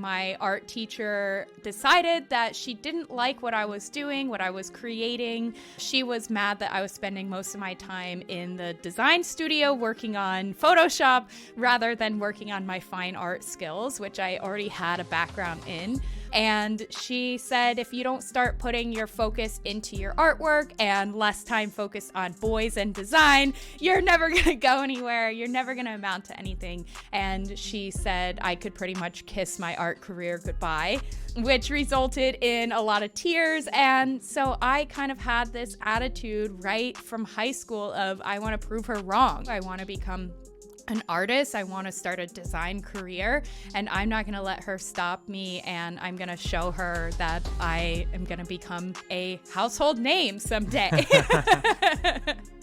my art teacher decided that she didn't like what I was doing, what I was creating. She was mad that I was spending most of my time in the design studio working on Photoshop rather than working on my fine art skills, which I already had a background in. And she said, if you don't start putting your focus into your artwork and less time focused on boys and design, you're never going to go anywhere. You're never going to amount to anything. And she said I could pretty much kiss my art career goodbye, which resulted in a lot of tears. And so I kind of had this attitude right from high school of I want to prove her wrong. I want to become an artist. I want to start a design career, and I'm not going to let her stop me, and I'm going to show her that I am going to become a household name someday.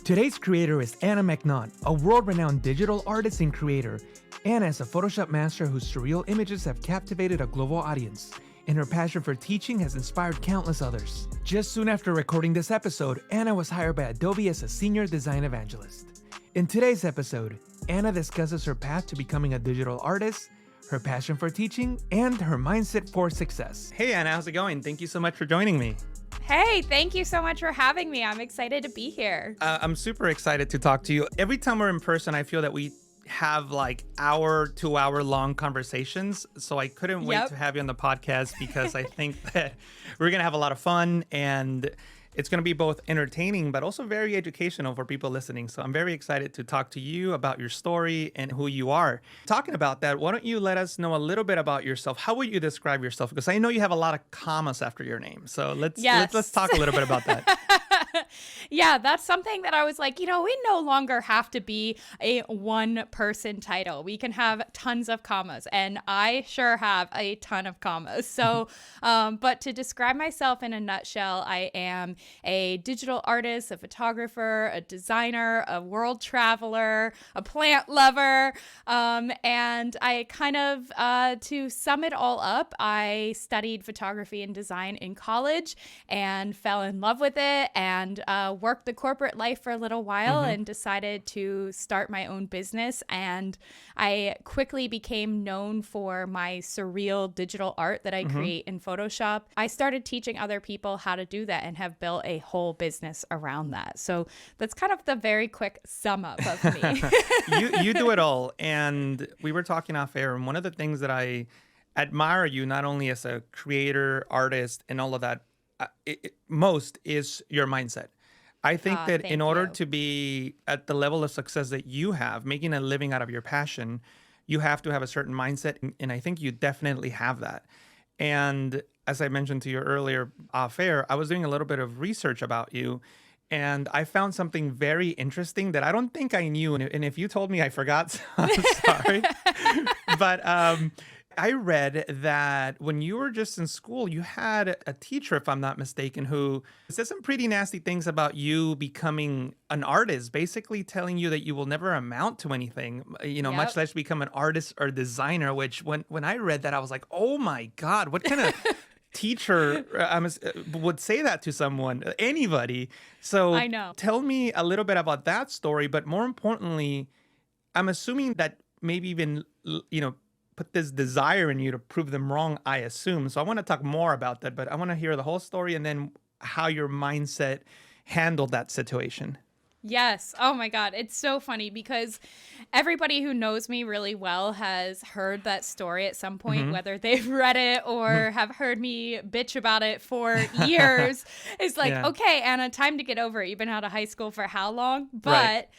Today's creator is Anna McNaught, a world-renowned digital artist and creator. Anna is a Photoshop master whose surreal images have captivated a global audience, and her passion for teaching has inspired countless others. Just soon after recording this episode, Anna was hired by Adobe as a Senior Design Evangelist. In today's episode, Anna discusses her path to becoming a digital artist, her passion for teaching, and her mindset for success. Hey Anna, how's it going? Thank you so much for joining me. Hey, thank you so much for having me. I'm excited to be here. I'm super excited to talk to you. Every time we're in person, I feel that we have like 2-hour long conversations. So I couldn't wait to have you on the podcast because I think that we're going to have a lot of fun, and it's going to be both entertaining, but also very educational for people listening. So I'm very excited to talk to you about your story and who you are. Talking about that, why don't you let us know a little bit about yourself? How would you describe yourself? Because I know you have a lot of commas after your name. So let's talk a little bit about that. Yeah, that's something that I was like, we no longer have to be a one-person title. We can have tons of commas, and I sure have a ton of commas. So, but to describe myself in a nutshell, I am a digital artist, a photographer, a designer, a world traveler, a plant lover, and I kind of, to sum it all up, I studied photography and design in college and fell in love with it, and worked the corporate life for a little while and decided to start my own business. And I quickly became known for my surreal digital art that I create in Photoshop. I started teaching other people how to do that and have built a whole business around that. So that's kind of the very quick sum up of me. You do it all. And we were talking off air, and one of the things that I admire you, not only as a creator, artist, and all of that, most is your mindset. I think that in order to be at the level of success that you have, making a living out of your passion, you have to have a certain mindset. And I think you definitely have that. And as I mentioned to you earlier off air, I was doing a little bit of research about you, and I found something very interesting that I don't think I knew. And if you told me, I forgot, so I'm sorry. But I read that when you were just in school, you had a teacher, if I'm not mistaken, who said some pretty nasty things about you becoming an artist, basically telling you that you will never amount to anything, much less become an artist or designer, which when I read that, I was like, oh my God, what kind of teacher would say that to someone, anybody? So I know. Tell me a little bit about that story, but more importantly, I'm assuming that maybe even, put this desire in you to prove them wrong, I assume. So I want to talk more about that, but I want to hear the whole story and then how your mindset handled that situation. Yes. Oh my God. It's so funny because everybody who knows me really well has heard that story at some point, whether they've read it or have heard me bitch about it for years. It's like, okay, Anna, time to get over it. You've been out of high school for how long? But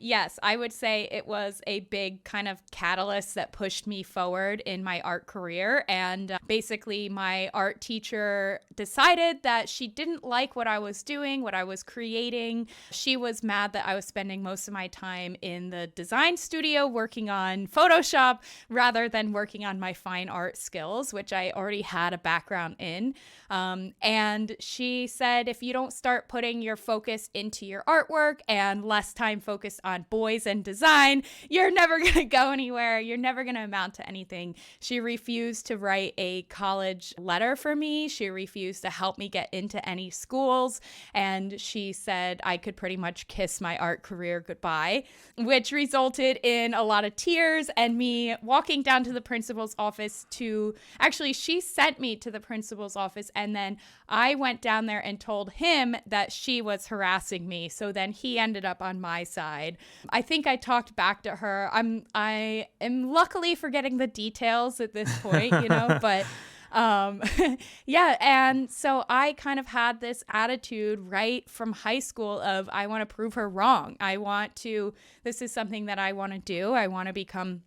yes, I would say it was a big kind of catalyst that pushed me forward in my art career. And basically, my art teacher decided that she didn't like what I was doing, what I was creating. She was mad that I was spending most of my time in the design studio working on Photoshop rather than working on my fine art skills, which I already had a background in. And she said, if you don't start putting your focus into your artwork and less time focused on boys and design. You're never going to go anywhere. You're never going to amount to anything. She refused to write a college letter for me. She refused to help me get into any schools. And she said I could pretty much kiss my art career goodbye, which resulted in a lot of tears and me walking down to the principal's office she sent me to the principal's office, and then I went down there and told him that she was harassing me. So then he ended up on my side. I think I talked back to her. I am luckily forgetting the details at this point, but yeah. And so I kind of had this attitude right from high school of, I want to prove her wrong. This is something that I want to do. I want to become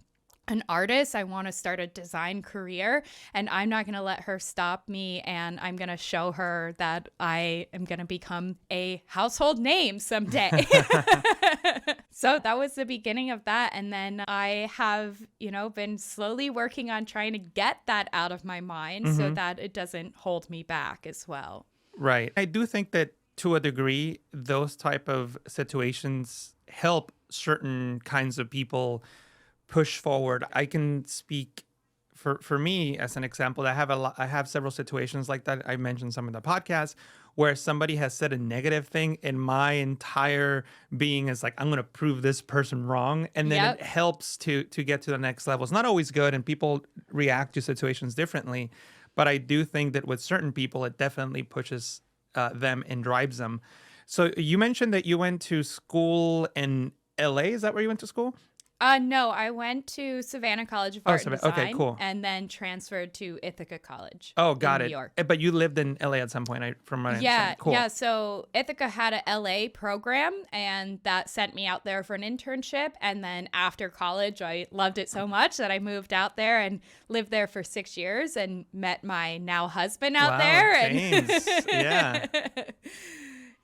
an artist. I want to start a design career, and I'm not going to let her stop me. And I'm going to show her that I am going to become a household name someday. So that was the beginning of that. And then I have, been slowly working on trying to get that out of my mind so that it doesn't hold me back as well. Right. I do think that to a degree, those type of situations help certain kinds of people push forward. I can speak for me as an example. I have several situations like that. I mentioned some of the podcasts where somebody has said a negative thing and my entire being is like, I'm going to prove this person wrong. And then it helps to get to the next level. It's not always good, and people react to situations differently. But I do think that with certain people, it definitely pushes them and drives them. So you mentioned that you went to school in LA. Is that where you went to school? No, I went to Savannah College of Art and Design. Okay, cool. And then transferred to Ithaca College. Got in it. New York. But you lived in LA at some point, from what I understand. Cool. Yeah. So Ithaca had a LA program, and that sent me out there for an internship. And then after college, I loved it so much that I moved out there and lived there for 6 years and met my now husband out there. Thanks. Yeah.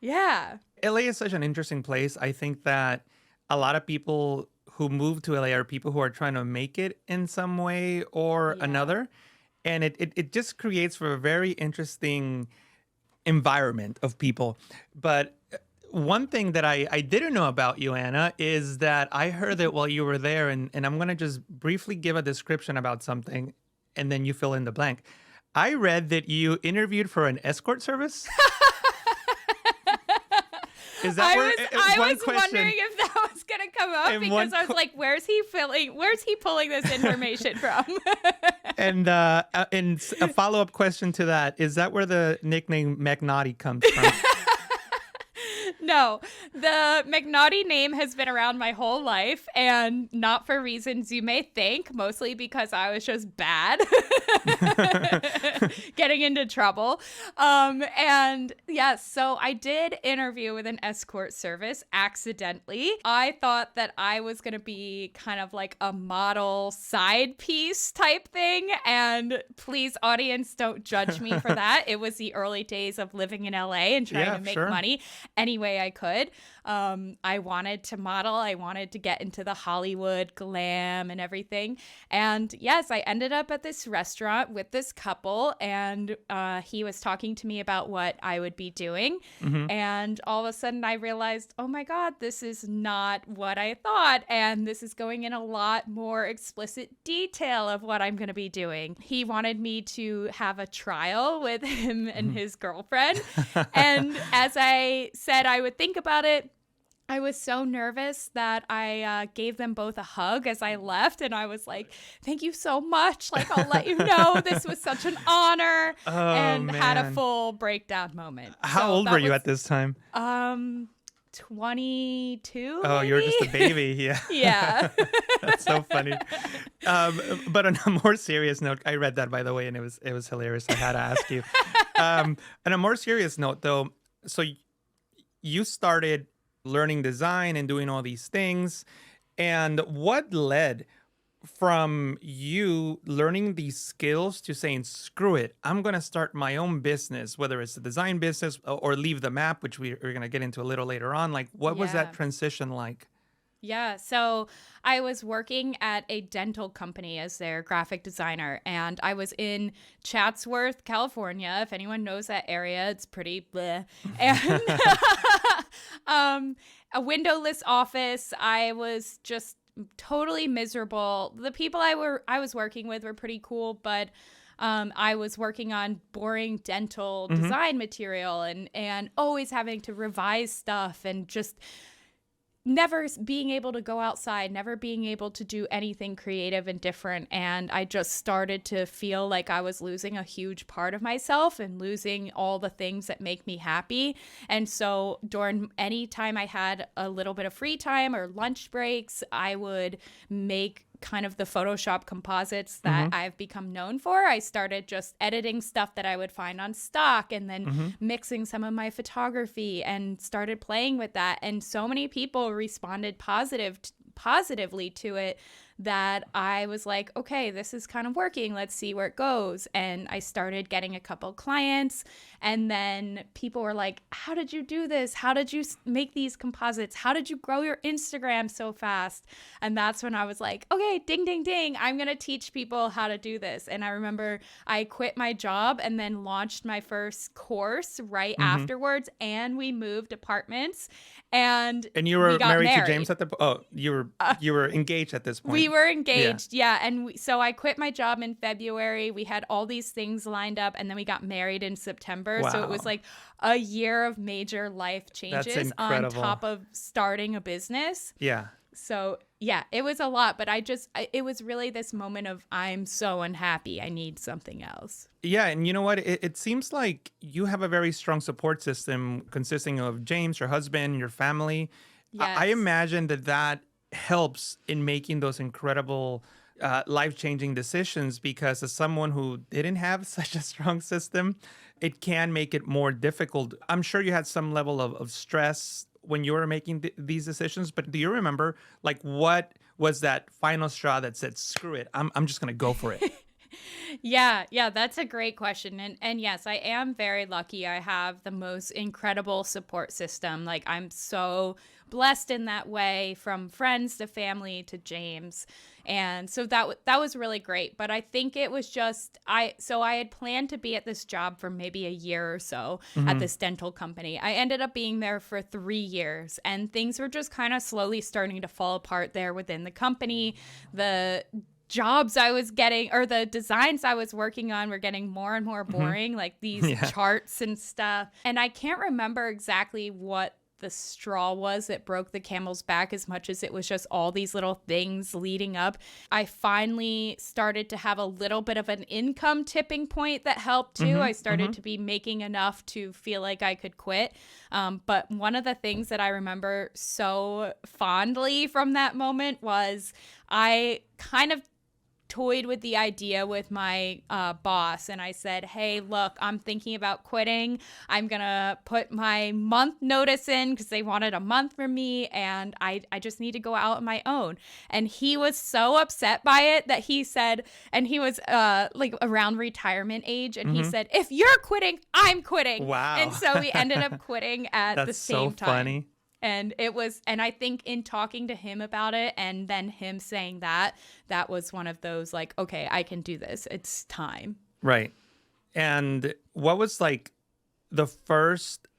Yeah. LA is such an interesting place. I think that a lot of people who move to LA are people who are trying to make it in some way or another. And it just creates for a very interesting environment of people. But one thing that I didn't know about you, Anna, is that I heard that while you were there, and I'm going to just briefly give a description about something, and then you fill in the blank. I read that you interviewed for an escort service. Is that I was wondering if that was going to come up because I was like, where's he pulling this information from? And a follow-up question to that, is that where the nickname McNaughty comes from? No, the McNaughty name has been around my whole life, and not for reasons you may think, mostly because I was just bad, getting into trouble. And yes, so I did interview with an escort service accidentally. I thought that I was going to be kind of like a model side piece type thing. And please, audience, don't judge me for that. It was the early days of living in LA and trying to make money any way I could. I wanted to model. I wanted to get into the Hollywood glam and everything. And yes, I ended up at this restaurant with this couple, and he was talking to me about what I would be doing. And all of a sudden I realized, oh my God, this is not what I thought. And this is going in a lot more explicit detail of what I'm going to be doing. He wanted me to have a trial with him and his girlfriend. And as I said, I would think about it. I was so nervous that I gave them both a hug as I left, and I was like, thank you so much. Like, I'll let you know this was such an honor, had a full breakdown moment. How old were you at this time? 22. Oh, maybe? you were just a baby. Yeah. Yeah. That's so funny. But on a more serious note, I read that, by the way, and it was hilarious. I had to ask you. On a more serious note, though, so you started learning design and doing all these things. And what led from you learning these skills to saying, screw it, I'm going to start my own business, whether it's a design business or leave the map, which we're going to get into a little later on. Like, what was that transition like? Yeah, so I was working at a dental company as their graphic designer, and I was in Chatsworth, California. If anyone knows that area, it's pretty bleh. And A windowless office. I was just totally miserable. The people I was working with were pretty cool, but I was working on boring dental design material and always having to revise stuff and just never being able to go outside, never being able to do anything creative and different. And I just started to feel like I was losing a huge part of myself and losing all the things that make me happy. And so during any time I had a little bit of free time or lunch breaks, I would make kind of the Photoshop composites that I've become known for. I started just editing stuff that I would find on stock and then mixing some of my photography and started playing with that. And so many people responded positively to it that I was like, okay, this is kind of working. Let's see where it goes. And I started getting a couple clients. And then people were like, how did you do this? How did you make these composites? How did you grow your Instagram so fast? And that's when I was like, okay, ding, ding, ding. I'm going to teach people how to do this. And I remember I quit my job and then launched my first course right afterwards. And we moved apartments. And you were we got married married to James at the you were engaged at this point. We were engaged, yeah. And so I quit my job in February. We had all these things lined up, and then we got married in September. Wow. So it was like a year of major life changes on top of starting a business. Yeah. So yeah, it was a lot, but it was really this moment of I'm so unhappy. I need something else. Yeah, and you know what? It seems like you have a very strong support system consisting of James, your husband, your family. Yes. I imagine that helps in making those incredible life-changing decisions, because as someone who didn't have such a strong system, it can make it more difficult. I'm sure you had some level of stress when you were making these decisions, but do you remember, like, what was that final straw that said, screw it, I'm just going to go for it? Yeah, that's a great question. And yes, I am very lucky. I have the most incredible support system. Like, I'm so blessed in that way, from friends to family to James. And so that was really great. But I think it was just, I had planned to be at this job for maybe a year or so at this dental company. I ended up being there for 3 years, and things were just kind of slowly starting to fall apart there within the company. The jobs I was getting, or the designs I was working on, were getting more and more boring, like these charts and stuff. And I can't remember exactly what the straw was that broke the camel's back, as much as it was just all these little things leading up. I finally started to have a little bit of an income tipping point that helped too. I started to be making enough to feel like I could quit. But one of the things that I remember so fondly from that moment was I kind of toyed with the idea with my boss, and I said, hey, look, I'm thinking about quitting. I'm gonna put my month notice in because they wanted a month from me, and I just need to go out on my own. And he was so upset by it that he said, and he was like around retirement age, and he said, if you're quitting, I'm quitting. Wow. And so we ended up quitting at the same That's so time. funny. And I think in talking to him about it, and then him saying that was one of those, like, okay, I can do this. It's time. Right. And what was, like, the first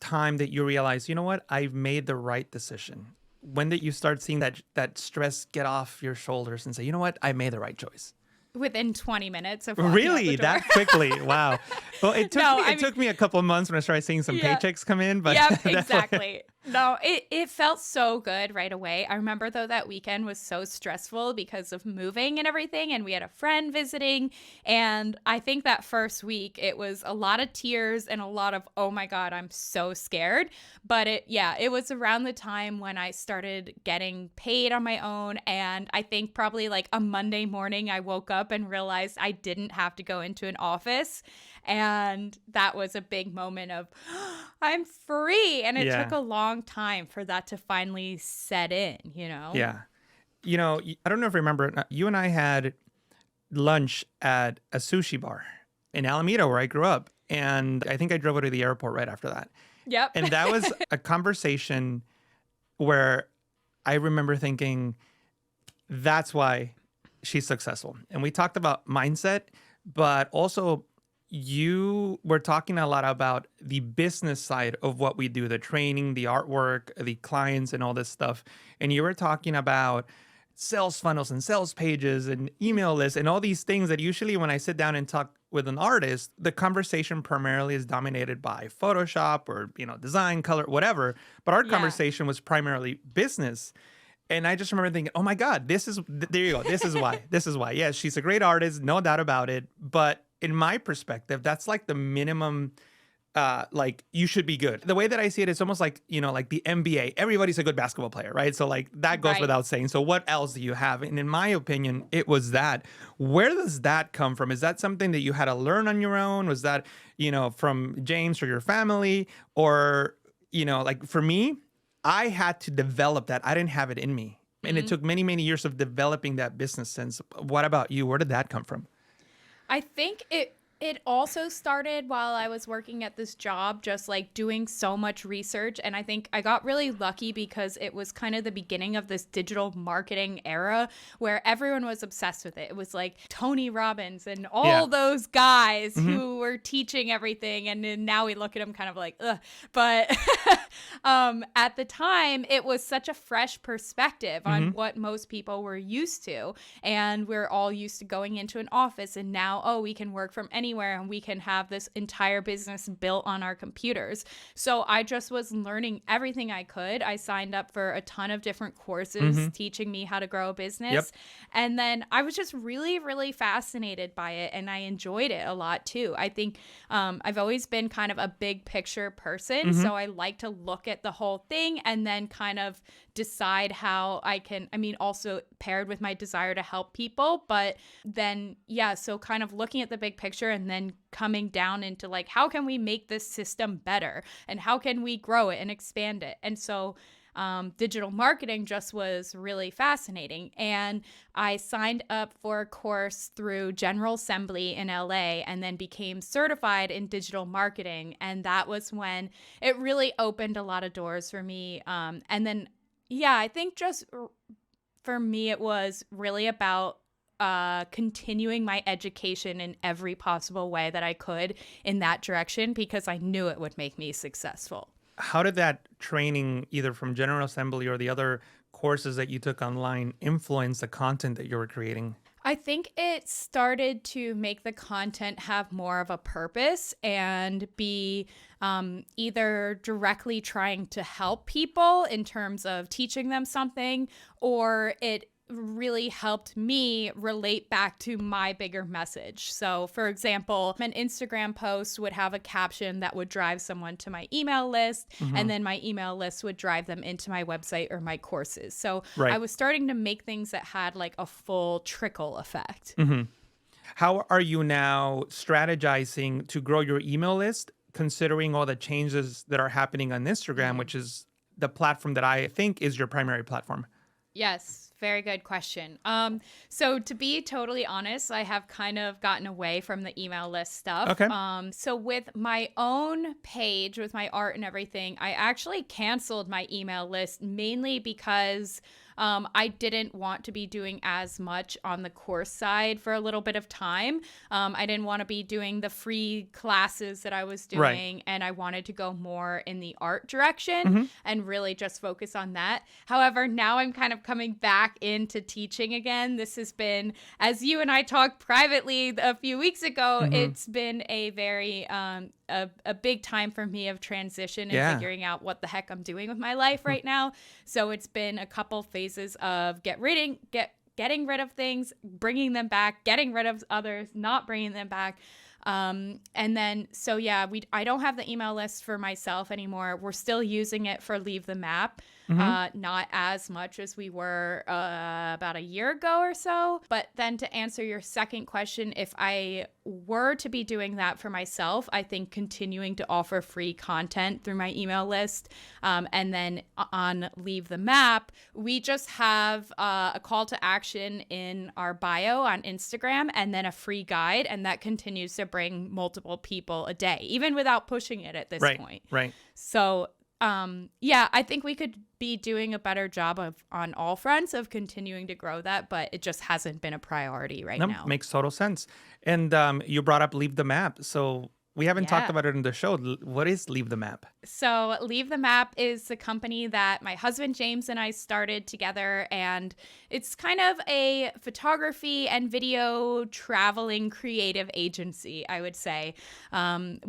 time that you realized, you know what, I've made the right decision? When did you start seeing that stress get off your shoulders and say, you know what, I made the right choice? Within 20 minutes of walking Really? out the door. That quickly? Wow. Well, it took me a couple of months when I started seeing some paychecks come in. But yep, exactly. No, it felt so good right away. I remember, though, that weekend was so stressful because of moving and everything, and we had a friend visiting, and I think that first week it was a lot of tears and a lot of, oh my God, I'm so scared. But it was around the time when I started getting paid on my own, and I think probably like a Monday morning I woke up and realized I didn't have to go into an office. And that was a big moment of, I'm free. And it took a long time for that to finally set in, you know? Yeah. You know, I don't know if you remember, you and I had lunch at a sushi bar in Alameda, where I grew up. And I think I drove her to the airport right after that. Yep. And that was a conversation where I remember thinking, that's why she's successful. And we talked about mindset, but also you were talking a lot about the business side of what we do, the training, the artwork, the clients, and all this stuff. And you were talking about sales funnels and sales pages and email lists and all these things that usually when I sit down and talk with an artist, the conversation primarily is dominated by Photoshop or, design, color, whatever. But our conversation was primarily business. And I just remember thinking, oh my God, there you go. This is why. This is why. Yes, she's a great artist, no doubt about it. But in my perspective, that's like the minimum, like you should be good. The way that I see it, it's almost like, like the NBA. Everybody's a good basketball player, right? So like that goes without saying. So what else do you have? And in my opinion, it was that. Where does that come from? Is that something that you had to learn on your own? Was that, from James or your family? Or, like for me, I had to develop that. I didn't have it in me. And it took many, many years of developing that business sense. What about you? Where did that come from? I think it also started while I was working at this job, just like doing so much research. And I think I got really lucky because it was kind of the beginning of this digital marketing era where everyone was obsessed with it. It was like Tony Robbins and all those guys who were teaching everything. And then now we look at them kind of like, ugh. But at the time, it was such a fresh perspective on what most people were used to. And we're all used to going into an office and now, we can work from anywhere and we can have this entire business built on our computers. So I just was learning everything I could. I signed up for a ton of different courses teaching me how to grow a business. Yep. And then I was just really, really fascinated by it. And I enjoyed it a lot too. I think I've always been kind of a big picture person. So I like to look at the whole thing and then kind of decide how I can, also paired with my desire to help people. But then, so kind of looking at the big picture and then coming down into like, how can we make this system better? And how can we grow it and expand it? And so digital marketing just was really fascinating. And I signed up for a course through General Assembly in LA and then became certified in digital marketing. And that was when it really opened a lot of doors for me. And then, I think just for me, it was really about continuing my education in every possible way that I could in that direction because I knew it would make me successful. How did that training, either from General Assembly or the other courses that you took online, influence the content that you were creating? I think it started to make the content have more of a purpose and be either directly trying to help people in terms of teaching them something, or it really helped me relate back to my bigger message. So, for example, an Instagram post would have a caption that would drive someone to my email list, and then my email list would drive them into my website or my courses. So I was starting to make things that had like a full trickle effect. How are you now strategizing to grow your email list, considering all the changes that are happening on Instagram, which is the platform that I think is your primary platform? Yes. Very good question. So to be totally honest, I have kind of gotten away from the email list stuff. Okay. So with my own page, with my art and everything, I actually canceled my email list mainly because I didn't want to be doing as much on the course side for a little bit of time. I didn't want to be doing the free classes that I was doing, and I wanted to go more in the art direction and really just focus on that. However, now I'm kind of coming back into teaching again. This has been, as you and I talked privately a few weeks ago, it's been a very a big time for me of transition and figuring out what the heck I'm doing with my life right now. So it's been a couple phases of getting rid of things, bringing them back, getting rid of others, not bringing them back. And then, so I don't have the email list for myself anymore. We're still using it for Leave the Map. Not as much as we were about a year ago or so. But then to answer your second question, if I were to be doing that for myself, I think continuing to offer free content through my email list. And then on Leave the Map, we just have a call to action in our bio on Instagram and then a free guide. And that continues to bring multiple people a day, even without pushing it at this point. Right. So Yeah, I think we could be doing a better job on all fronts of continuing to grow that, but it just hasn't been a priority right No, now. makes total sense. And you brought up Leave the Map. So we haven't talked Yeah. about it in the show. What is Leave the Map? So, Leave the Map is the company that my husband James and I started together, and it's kind of a photography and video traveling creative agency, I would say.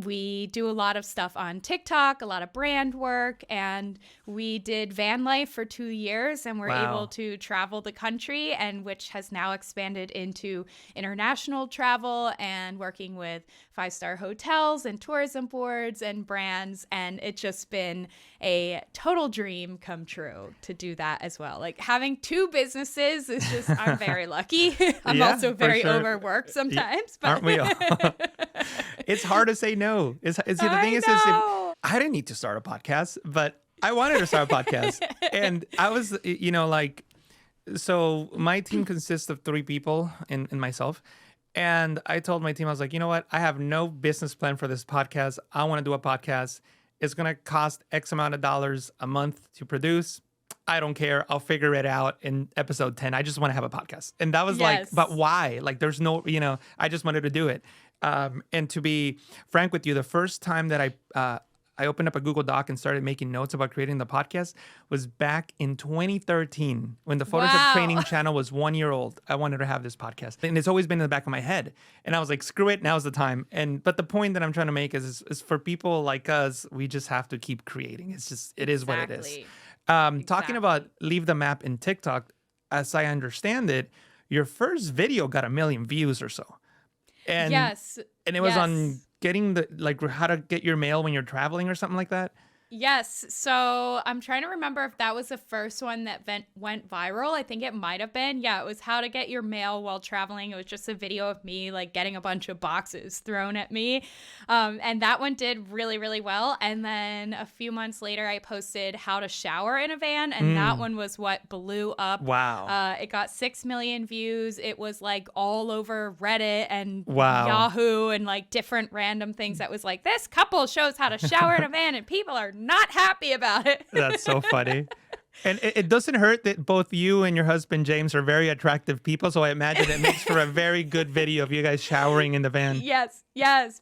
We do a lot of stuff on TikTok, a lot of brand work, and we did van life for 2 years, and we're Wow. able to travel the country, and which has now expanded into international travel and working with 5-star hotels and tourism boards and brands, and it's just been a total dream come true to do that as well. Like having 2 businesses is just, I'm very lucky. I'm Yeah, also for very sure. overworked sometimes, but Aren't we all? It's hard to say no. See, the thing is, know. I didn't need to start a podcast, but I wanted to start a podcast. And I was, like, so my team consists of 3 people and myself. And I told my team, I was like, you know what? I have no business plan for this podcast. I want to do a podcast. It's going to cost X amount of dollars a month to produce. I don't care. I'll figure it out in episode 10. I just want to have a podcast. And that was like, Yes. but why? Like, there's no, I just wanted to do it. And to be frank with you, the first time that I opened up a Google Doc and started making notes about creating the podcast was back in 2013 when the Photoshop Wow. training channel was 1 year old. I wanted to have this podcast, and it's always been in the back of my head. And I was like, screw it, now's the time. But the point that I'm trying to make is for people like us, we just have to keep creating. It is what it is. Exactly. Talking Exactly. about Leave the Map in TikTok, as I understand it, your first video got 1 million views or so. And Yes. and it was Yes. on getting how to get your mail when you're traveling or something like that. Yes. So I'm trying to remember if that was the first one that went viral. I think it might have been. Yeah, it was how to get your mail while traveling. It was just a video of me like getting a bunch of boxes thrown at me. And that one did really, really well. And then a few months later, I posted how to shower in a van. And that one was what blew up. Wow. It got 6 million views. It was like all over Reddit and Wow. Yahoo and like different random things that was like, this couple shows how to shower in a van and people are not happy about it. That's so funny. And it doesn't hurt that both you and your husband, James, are very attractive people. So I imagine it makes for a very good video of you guys showering in the van. Yes.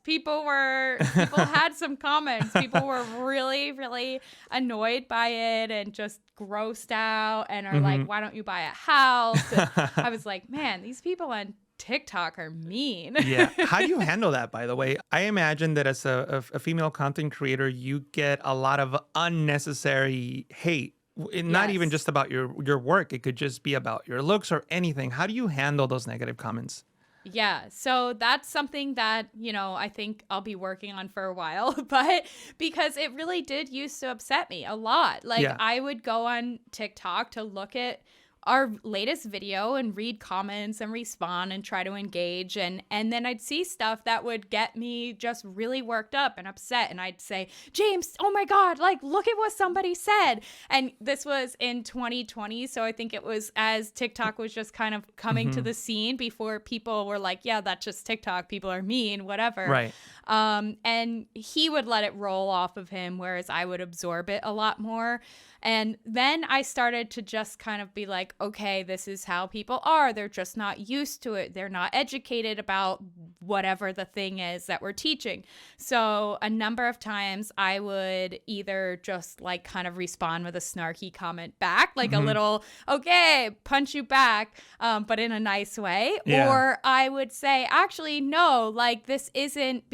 People had some comments. People were really, really annoyed by it and just grossed out and are like, why don't you buy a house? And I was like, man, these people on TikTok are mean. Yeah. How do you handle that, by the way? I imagine that as a female content creator, you get a lot of unnecessary hate. Not even Yes. just about your work. It could just be about your looks or anything. How do you handle those negative comments? Yeah, so that's something that, I think I'll be working on for a while, but because it really did used to upset me a lot. Like Yeah. I would go on TikTok to look at our latest video and read comments and respond and try to engage, and then I'd see stuff that would get me just really worked up and upset, and I'd say, James, oh my God, like look at what somebody said. And this was in 2020, so I think it was as TikTok was just kind of coming to the scene before people were like, yeah, that's just TikTok, people are mean, whatever. Right. And he would let it roll off of him, whereas I would absorb it a lot more. And then I started to just kind of be like, okay, this is how people are. They're just not used to it. They're not educated about whatever the thing is that we're teaching. So a number of times I would either just like kind of respond with a snarky comment back, like a little, okay, punch you back, but in a nice way. Yeah. Or I would say, actually, no, like this isn't,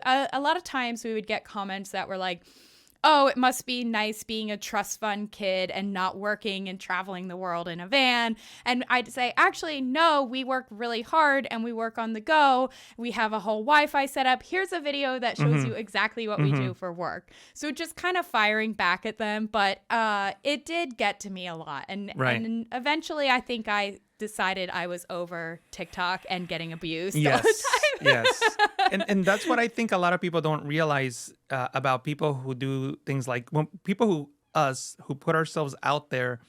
a lot of times we would get comments that were like, oh, it must be nice being a trust fund kid and not working and traveling the world in a van. And I'd say, actually, no, we work really hard and we work on the go. We have a whole Wi-Fi set up. Here's a video that shows you exactly what we do for work. So just kind of firing back at them. But it did get to me a lot. And eventually I think I decided I was over TikTok and getting abused all the time. Yes. And that's what I think a lot of people don't realize about people who do things like people who put ourselves out there.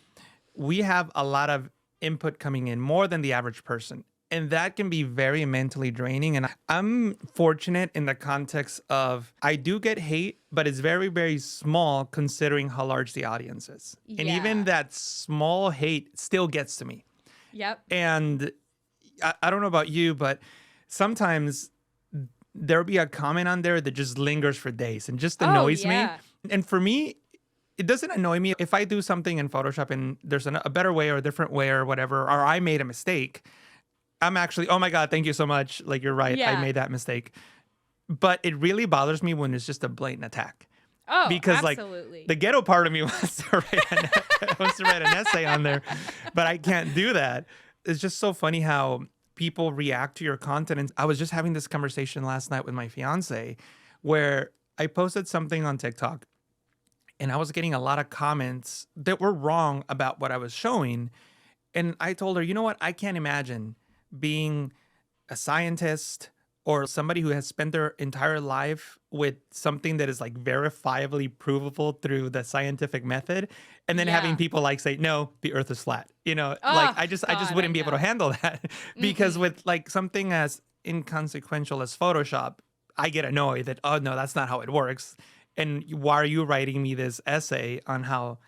We have a lot of input coming in, more than the average person. And that can be very mentally draining. And I'm fortunate in the context of I do get hate, but it's very, very small considering how large the audience is. And even Yeah. that small hate still gets to me. Yep. And I don't know about you, but sometimes there'll be a comment on there that just lingers for days and just annoys me. And for me, it doesn't annoy me if I do something in Photoshop and there's a better way or a different way or whatever, or I made a mistake. I'm actually, oh my God, thank you so much. Like, you're right. I made that mistake. But it really bothers me when it's just a blatant attack. Oh, because absolutely. like the ghetto part of me wants to write an essay on there, but I can't do that. It's just so funny how people react to your content. And I was just having this conversation last night with my fiance where I posted something on TikTok and I was getting a lot of comments that were wrong about what I was showing. And I told her, you know what? I can't imagine being a scientist or somebody who has spent their entire life with something that is like verifiably provable through the scientific method, and then having people like say, no, the earth is flat. I just wouldn't be able to handle that because with like something as inconsequential as Photoshop, I get annoyed that, oh no, that's not how it works. And why are you writing me this essay on how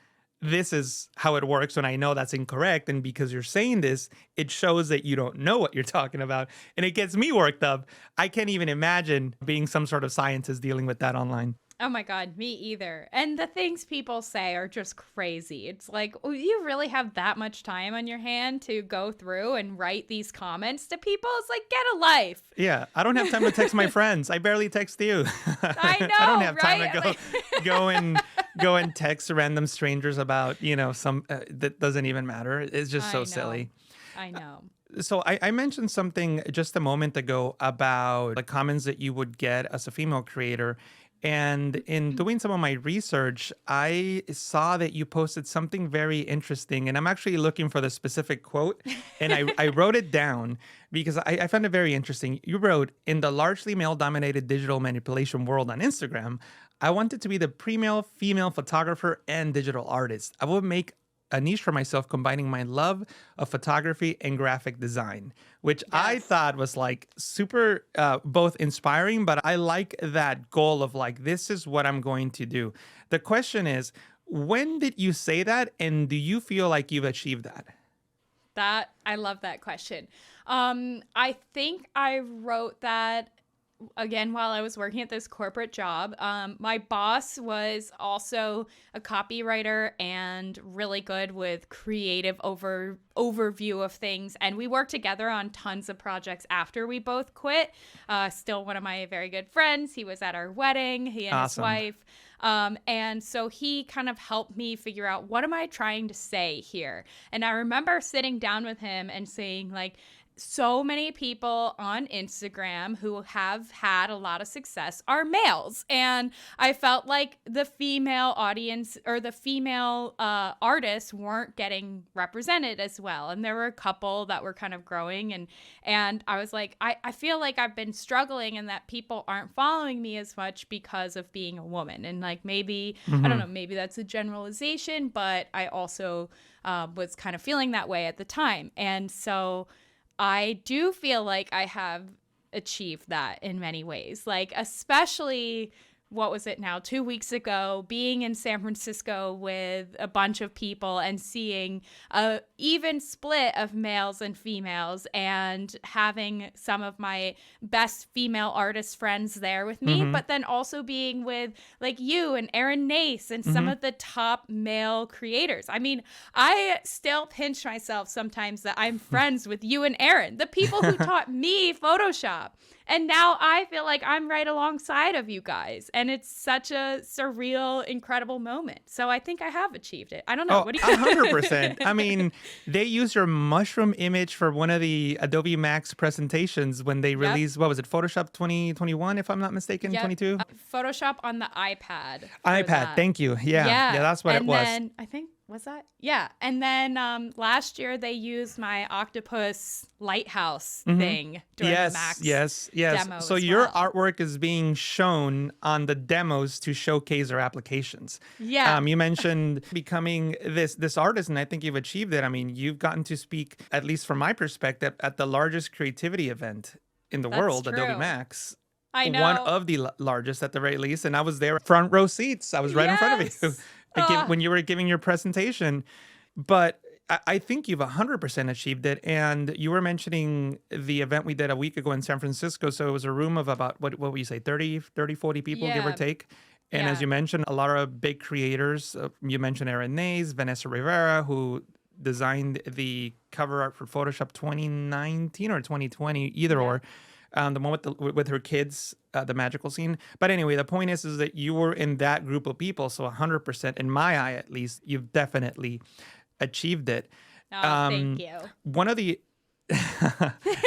this is how it works when I know that's incorrect? And because you're saying this, it shows that you don't know what you're talking about. And it gets me worked up. I can't even imagine being some sort of scientist dealing with that online. Oh my God, me either. And the things people say are just crazy. It's like, oh, you really have that much time on your hand to go through and write these comments to people? It's like, get a life. Yeah, I don't have time to text my friends. I barely text you. I know, I don't have time right? to go and text random strangers about, some that doesn't even matter. It's just so silly. I know. So I mentioned something just a moment ago about the comments that you would get as a female creator. And in doing some of my research, I saw that you posted something very interesting. And I'm actually looking for the specific quote. And I wrote it down because I found it very interesting. You wrote, in the largely male-dominated digital manipulation world on Instagram, I wanted to be the pre-male female photographer and digital artist. I would make a niche for myself combining my love of photography and graphic design, which I thought was like super both inspiring, but I like that goal of like, this is what I'm going to do. The question is, when did you say that? And do you feel like you've achieved that? I love that question. I think I wrote that again while I was working at this corporate job. My boss was also a copywriter and really good with creative overview of things, and we worked together on tons of projects after we both quit. Still one of my very good friends. He was at our wedding, he and his wife. And so he kind of helped me figure out, what am I trying to say here? And I remember sitting down with him and saying, like, so many people on Instagram who have had a lot of success are males. And I felt like the female audience or the female artists weren't getting represented as well. And there were a couple that were kind of growing. And I was like, I feel like I've been struggling and that people aren't following me as much because of being a woman. And like, maybe, I don't know, maybe that's a generalization, but I also was kind of feeling that way at the time. And so I do feel like I have achieved that in many ways, like especially, what was it now, 2 weeks ago, being in San Francisco with a bunch of people and seeing a even split of males and females, and having some of my best female artist friends there with me, but then also being with like you and Aaron Nace and some of the top male creators. I mean, I still pinch myself sometimes that I'm friends with you and Aaron, the people who taught me Photoshop. And now I feel like I'm right alongside of you guys. And it's such a surreal, incredible moment. So I think I have achieved it. I don't know. Oh, what do you 100%. I mean, they used your mushroom image for one of the Adobe Max presentations when they released, what was it, Photoshop 2021, if I'm not mistaken, 22? Photoshop on the iPad. iPad, thank you. Yeah, that's what it was. And then I think Was that? Yeah. And then last year they used my octopus lighthouse thing during the Max demo So as your well. artwork is being shown on the demos to showcase our applications. Yeah. You mentioned becoming this artist, and I think you've achieved it. I mean, you've gotten to speak, at least from my perspective, at the largest creativity event in the That's world, true. Adobe Max. I know. One of the largest at the very least. And I was there, front row seats. I was right in front of you when you were giving your presentation. But I think you've 100% achieved it. And you were mentioning the event we did a week ago in San Francisco. So it was a room of about, what would you say, 40 people, give or take. And as you mentioned, a lot of big creators. You mentioned Erin Nays, Vanessa Rivera, who designed the cover art for Photoshop 2019 or 2020, either or. The one with her kids, the magical scene. But anyway, the point is that you were in that group of people. So 100%, in my eye at least, you've definitely achieved it. Oh, thank you. One of the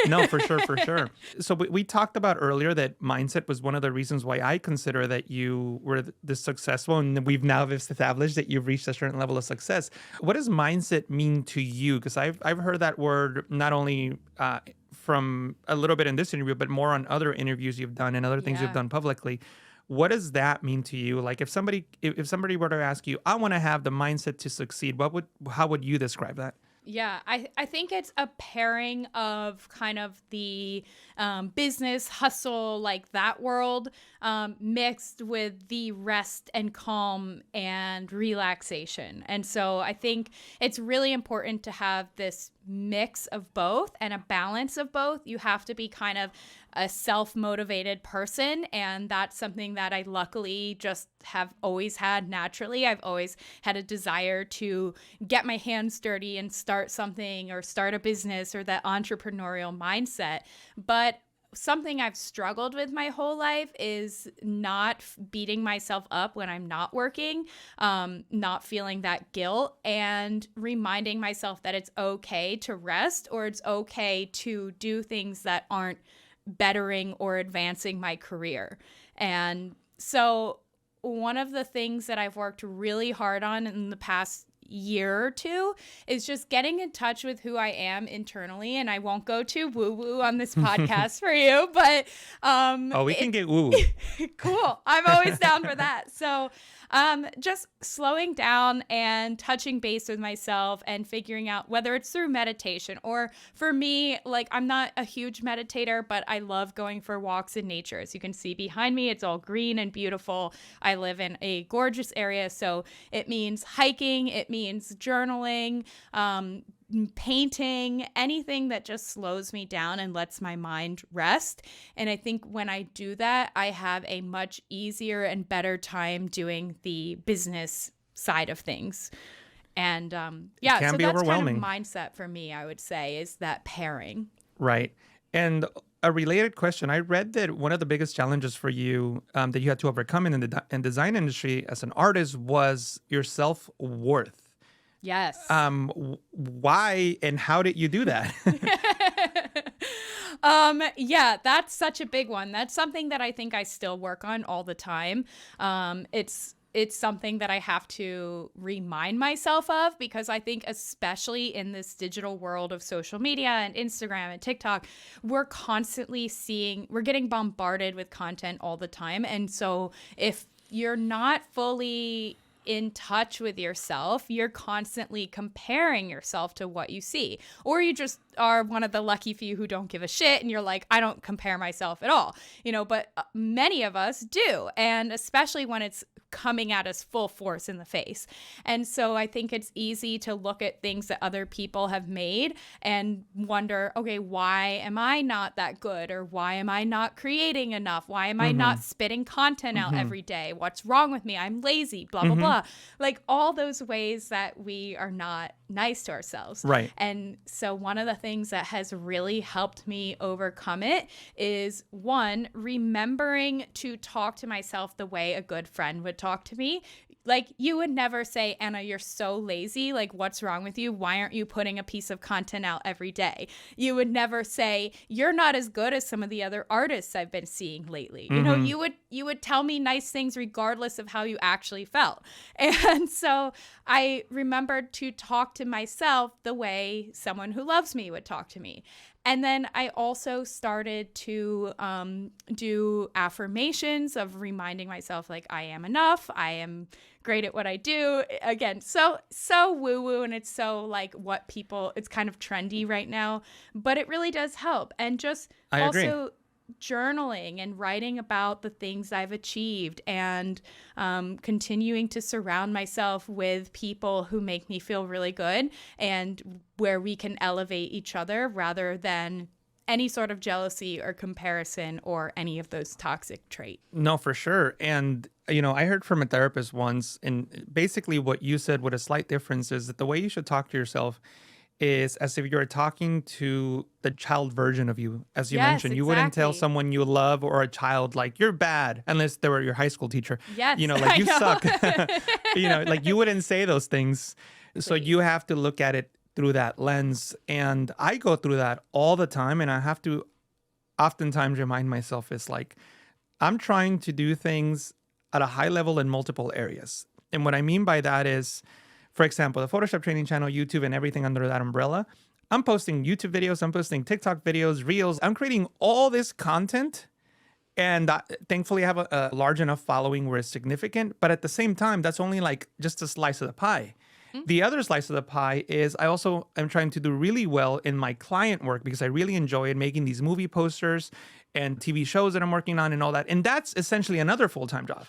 no, for sure. So we talked about earlier that mindset was one of the reasons why I consider that you were this successful, and we've now established that you've reached a certain level of success. What does mindset mean to you? Because I've heard that word not only from a little bit in this interview, but more on other interviews you've done and other things you've done publicly. What does that mean to you? Like if somebody were to ask you, I want to have the mindset to succeed, how would you describe that? Yeah, I think it's a pairing of kind of the business hustle, like that world, mixed with the rest and calm and relaxation. And so I think it's really important to have this mix of both and a balance of both. You have to be kind of a self-motivated person, and that's something that I luckily just have always had naturally. I've always had a desire to get my hands dirty and start something or start a business, or that entrepreneurial mindset. But something I've struggled with my whole life is not beating myself up when I'm not working, not feeling that guilt, and reminding myself that it's okay to rest, or it's okay to do things that aren't bettering or advancing my career. And so one of the things that I've worked really hard on in the past year or two is just getting in touch with who I am internally. And I won't go too woo-woo on this podcast for you, but we can get woo. Cool. I'm always down for that. So just slowing down and touching base with myself and figuring out whether it's through meditation, or for me, like, I'm not a huge meditator, but I love going for walks in nature. As you can see behind me, it's all green and beautiful. I live in a gorgeous area, so it means hiking, it means journaling, painting, anything that just slows me down and lets my mind rest. And I think when I do that, I have a much easier and better time doing the business side of things. And so that's kind of mindset for me, I would say, is that pairing. Right. And a related question, I read that one of the biggest challenges for you that you had to overcome in the design industry as an artist was your self-worth. Yes. Why and how did you do that? Yeah, that's such a big one. That's something that I think I still work on all the time. It's something that I have to remind myself of, because I think especially in this digital world of social media and Instagram and TikTok, we're getting bombarded with content all the time. And so if you're not fully in touch with yourself, you're constantly comparing yourself to what you see. Or you just are one of the lucky few who don't give a shit and you're like, I don't compare myself at all. But many of us do. And especially when it's coming at us full force in the face. And so I think it's easy to look at things that other people have made and wonder, okay, why am I not that good? Or why am I not creating enough? Why am I not spitting content out every day? What's wrong with me? I'm lazy, blah, blah, blah. Like all those ways that we are not nice to ourselves. Right. And so one of the things that has really helped me overcome it is, one, remembering to talk to myself the way a good friend would talk to me. Like, you would never say, Anna, you're so lazy. Like, what's wrong with you? Why aren't you putting a piece of content out every day? You would never say, you're not as good as some of the other artists I've been seeing lately. You know, you would tell me nice things regardless of how you actually felt. And so I remembered to talk to myself the way someone who loves me would talk to me. And then I also started to do affirmations of reminding myself, like, I am enough. I am great at what I do. Again, so woo-woo, and it's so like what people, it's kind of trendy right now, but it really does help. And just I agree. also journaling and writing about the things I've achieved, and continuing to surround myself with people who make me feel really good and where we can elevate each other rather than any sort of jealousy or comparison or any of those toxic traits. No, for sure. And, I heard from a therapist once, and basically what you said with a slight difference is that the way you should talk to yourself is as if you're talking to the child version of you. As you mentioned, you wouldn't tell someone you love or a child like you're bad unless they were your high school teacher. Yes, like you suck. Like you wouldn't say those things. So you have to look at it through that lens. And I go through that all the time. And I have to oftentimes remind myself, it's like, I'm trying to do things at a high level in multiple areas. And what I mean by that is, for example, the Photoshop training channel, YouTube, and everything under that umbrella, I'm posting YouTube videos, I'm posting TikTok videos, Reels. I'm creating all this content. And thankfully, I have a large enough following where it's significant. But at the same time, that's only like just a slice of the pie. The other slice of the pie is I also am trying to do really well in my client work because I really enjoy it, making these movie posters and TV shows that I'm working on and all that. And that's essentially another full-time job.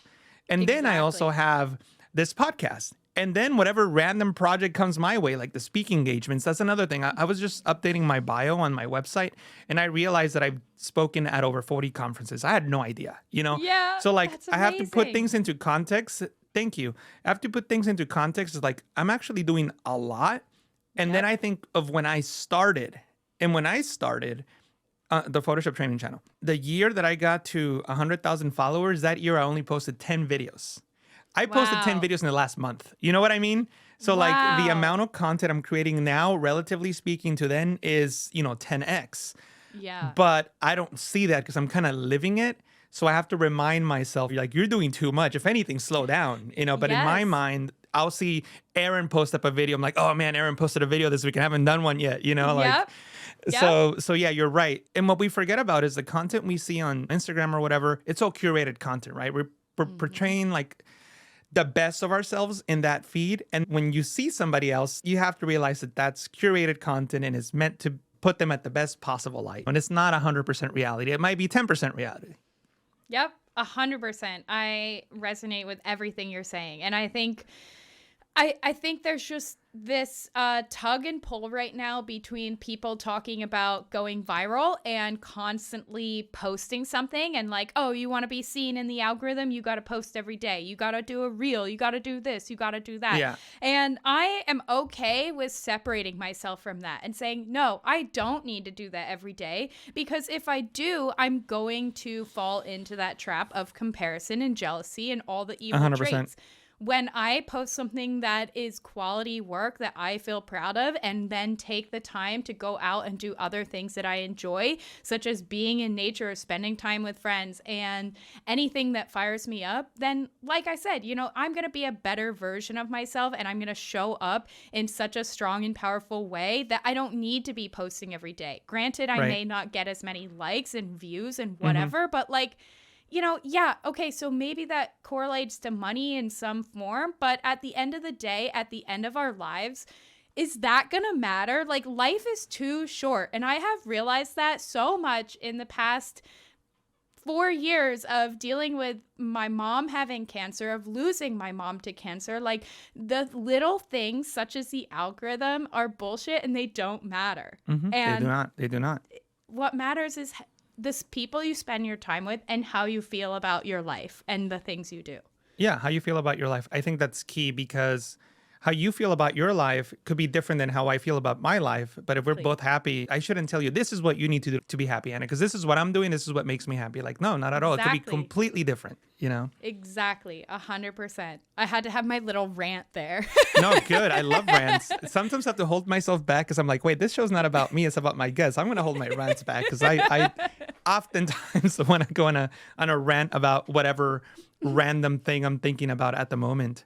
And then I also have this podcast. And then whatever random project comes my way, like the speaking engagements, that's another thing. I was just updating my bio on my website, and I realized that I've spoken at over 40 conferences. I had no idea, Yeah, So like that's I have to put amazing. things into context. Thank you. I have to put things into context. It's like I'm actually doing a lot. And then I think of when I started. And when I started the Photoshop training channel, the year that I got to 100,000 followers, that year I only posted 10 videos. I posted 10 videos in the last month. You know what I mean? So like the amount of content I'm creating now, relatively speaking to then, is, 10x. Yeah. But I don't see that because I'm kind of living it. So I have to remind myself, like, you're doing too much. If anything, slow down, But in my mind, I'll see Aaron post up a video. I'm like, oh man, Aaron posted a video this week. I haven't done one yet, Like, Yep. So yeah, you're right. And what we forget about is the content we see on Instagram or whatever. It's all curated content, right? We're portraying like the best of ourselves in that feed. And when you see somebody else, you have to realize that that's curated content and is meant to put them at the best possible light. And it's not 100% reality. It might be 10% reality. Yep, 100%. I resonate with everything you're saying. And I think there's just this tug and pull right now between people talking about going viral and constantly posting something and like, oh, you want to be seen in the algorithm? You got to post every day. You got to do a reel. You got to do this. You got to do that. Yeah. And I am okay with separating myself from that and saying, no, I don't need to do that every day, because if I do, I'm going to fall into that trap of comparison and jealousy and all the evil 100%. traits. When I post something that is quality work that I feel proud of, and then take the time to go out and do other things that I enjoy, such as being in nature, spending time with friends, and anything that fires me up, then like I said, I'm going to be a better version of myself, and I'm going to show up in such a strong and powerful way that I don't need to be posting every day. Granted, I may not get as many likes and views and whatever, but like, okay, so maybe that correlates to money in some form, but at the end of the day, at the end of our lives, is that gonna matter? Like, life is too short, and I have realized that so much in the past 4 years of dealing with my mom having cancer, of losing my mom to cancer. Like, the little things such as the algorithm are bullshit, and they don't matter. Mm-hmm. And They do not. what matters is this people you spend your time with and how you feel about your life and the things you do. Yeah, how you feel about your life. I think that's key, because how you feel about your life could be different than how I feel about my life. But if we're Please. both happy, I shouldn't tell you, this is what you need to do to be happy, Anna, because this is what I'm doing. This is what makes me happy. Like, no, not at all. It could be Exactly. completely different, you know? Exactly. 100%. I had to have my little rant there. No, good. I love rants. Sometimes I have to hold myself back because I'm like, wait, this show's not about me. It's about my guests. I'm going to hold my rants back because I oftentimes want to go on a rant about whatever random thing I'm thinking about at the moment.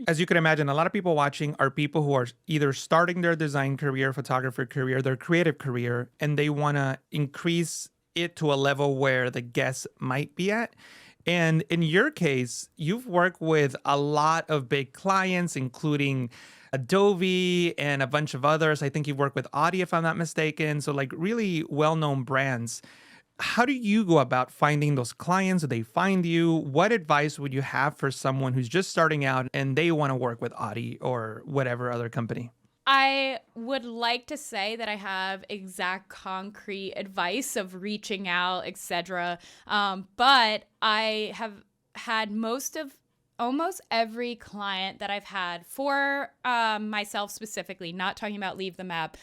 As you can imagine, a lot of people watching are people who are either starting their design career, photographer career, their creative career, and they want to increase it to a level where the guests might be at. And in your case, you've worked with a lot of big clients, including Adobe and a bunch of others. I think you've worked with Audi, if I'm not mistaken. So like really well-known brands. How do you go about finding those clients? Do they find you? What advice would you have for someone who's just starting out and they want to work with Audi or whatever other company? I would like to say that I have exact concrete advice of reaching out, etc. But I have had almost every client that I've had for myself specifically, not talking about Leave the Map,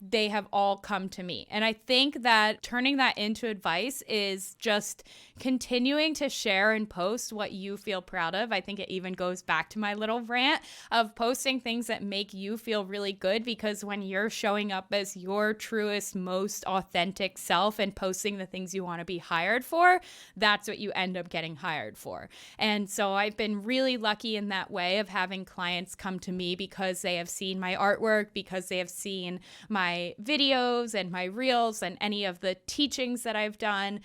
they have all come to me. And I think that turning that into advice is just continuing to share and post what you feel proud of. I think it even goes back to my little rant of posting things that make you feel really good, because when you're showing up as your truest, most authentic self and posting the things you want to be hired for, that's what you end up getting hired for. And so I've been really lucky in that way of having clients come to me because they have seen my artwork, because they have seen my videos and my reels and any of the teachings that I've done.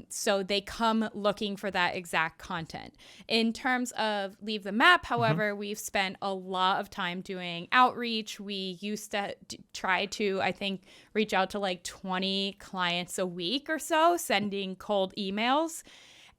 So they come looking for that exact content. In terms of Leave the Map, however, we've spent a lot of time doing outreach. We used to try to, I think, reach out to like 20 clients a week or so, sending cold emails.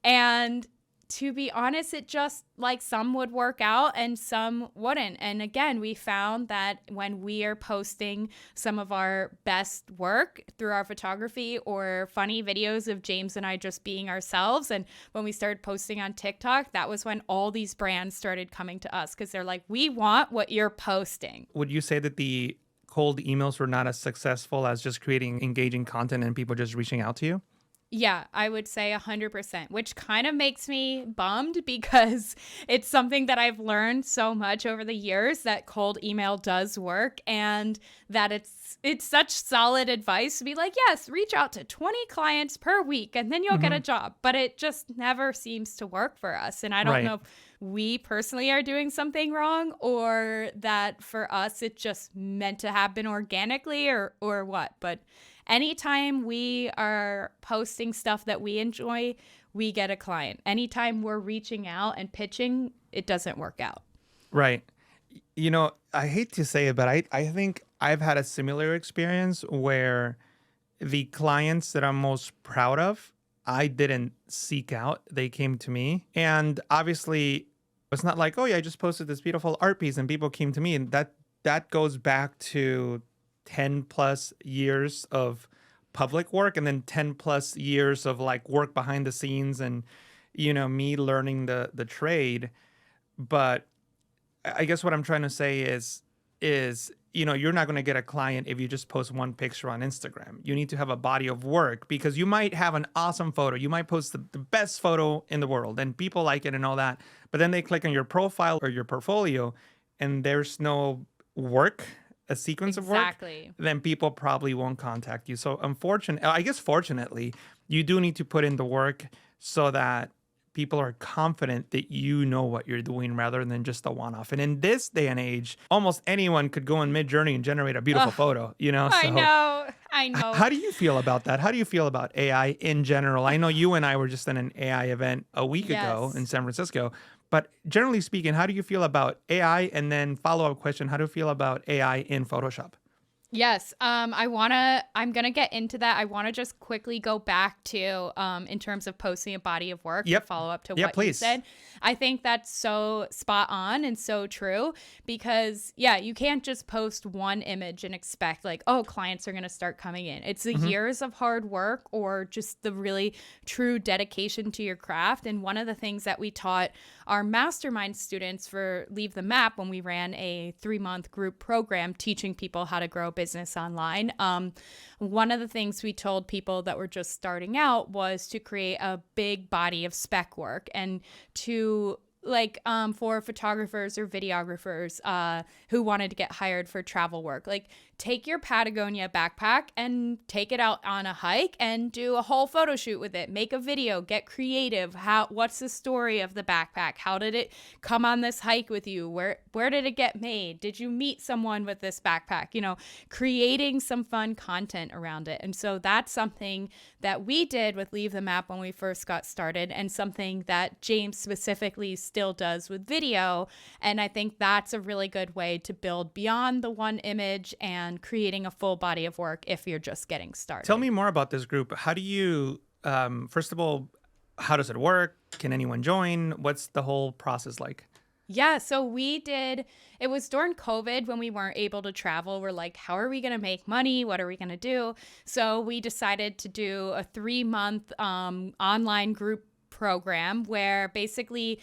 And to be honest, it just like some would work out and some wouldn't. And again, we found that when we are posting some of our best work through our photography or funny videos of James and I just being ourselves, and when we started posting on TikTok, that was when all these brands started coming to us because they're like, we want what you're posting. Would you say that the cold emails were not as successful as just creating engaging content and people just reaching out to you? Yeah, I would say 100%, which kind of makes me bummed because it's something that I've learned so much over the years that cold email does work, and that it's such solid advice to be like, yes, reach out to 20 clients per week and then you'll get a job. But it just never seems to work for us. And I don't know if we personally are doing something wrong or that for us it just meant to happen organically or what. But anytime we are posting stuff that we enjoy, we get a client. Anytime we're reaching out and pitching, it doesn't work out. Right. You know, I hate to say it, but I think I've had a similar experience where the clients that I'm most proud of, I didn't seek out. They came to me. And obviously, it's not like, oh, yeah, I just posted this beautiful art piece and people came to me. And that goes back to 10 plus years of public work and then 10 plus years of like work behind the scenes and, you know, me learning the trade. But I guess what I'm trying to say is, you know, you're not going to get a client if you just post one picture on Instagram. You need to have a body of work because you might have an awesome photo. You might post the best photo in the world and people like it and all that. But then they click on your profile or your portfolio and there's no work, a sequence of work, then people probably won't contact you. So fortunately, you do need to put in the work so that people are confident that you know what you're doing rather than just a one-off. And in this day and age, almost anyone could go in Midjourney and generate a beautiful photo, you know? So I know. How do you feel about that? How do you feel about AI in general? I know you and I were just in an AI event a week ago in San Francisco. But generally speaking, how do you feel about AI? And then follow-up question, how do you feel about AI in Photoshop? Yes. I'm going to get into that. I want to just quickly go back to, in terms of posting a body of work to follow up to what you please. said. I think that's so spot on and so true because you can't just post one image and expect like, oh, clients are going to start coming in. It's the years of hard work or just the really true dedication to your craft. And one of the things that we taught our mastermind students for Leave the Map when we ran a 3-month group program teaching people how to grow business online. One of the things we told people that were just starting out was to create a big body of spec work and to for photographers or videographers who wanted to get hired for travel work, like take your Patagonia backpack and take it out on a hike and do a whole photo shoot with it. Make a video, get creative. What's the story of the backpack? How did it come on this hike with you? Where did it get made? Did you meet someone with this backpack? You know, creating some fun content around it. And so that's something that we did with Leave the Map when we first got started, and something that James specifically still does with video. And I think that's a really good way to build beyond the one image and creating a full body of work if you're just getting started. Tell me more about this group. How do you, first of all, how does it work? Can anyone join? What's the whole process like? Yeah, so it was during COVID when we weren't able to travel. We're like, how are we going to make money? What are we going to do? So we decided to do a 3-month online group program where basically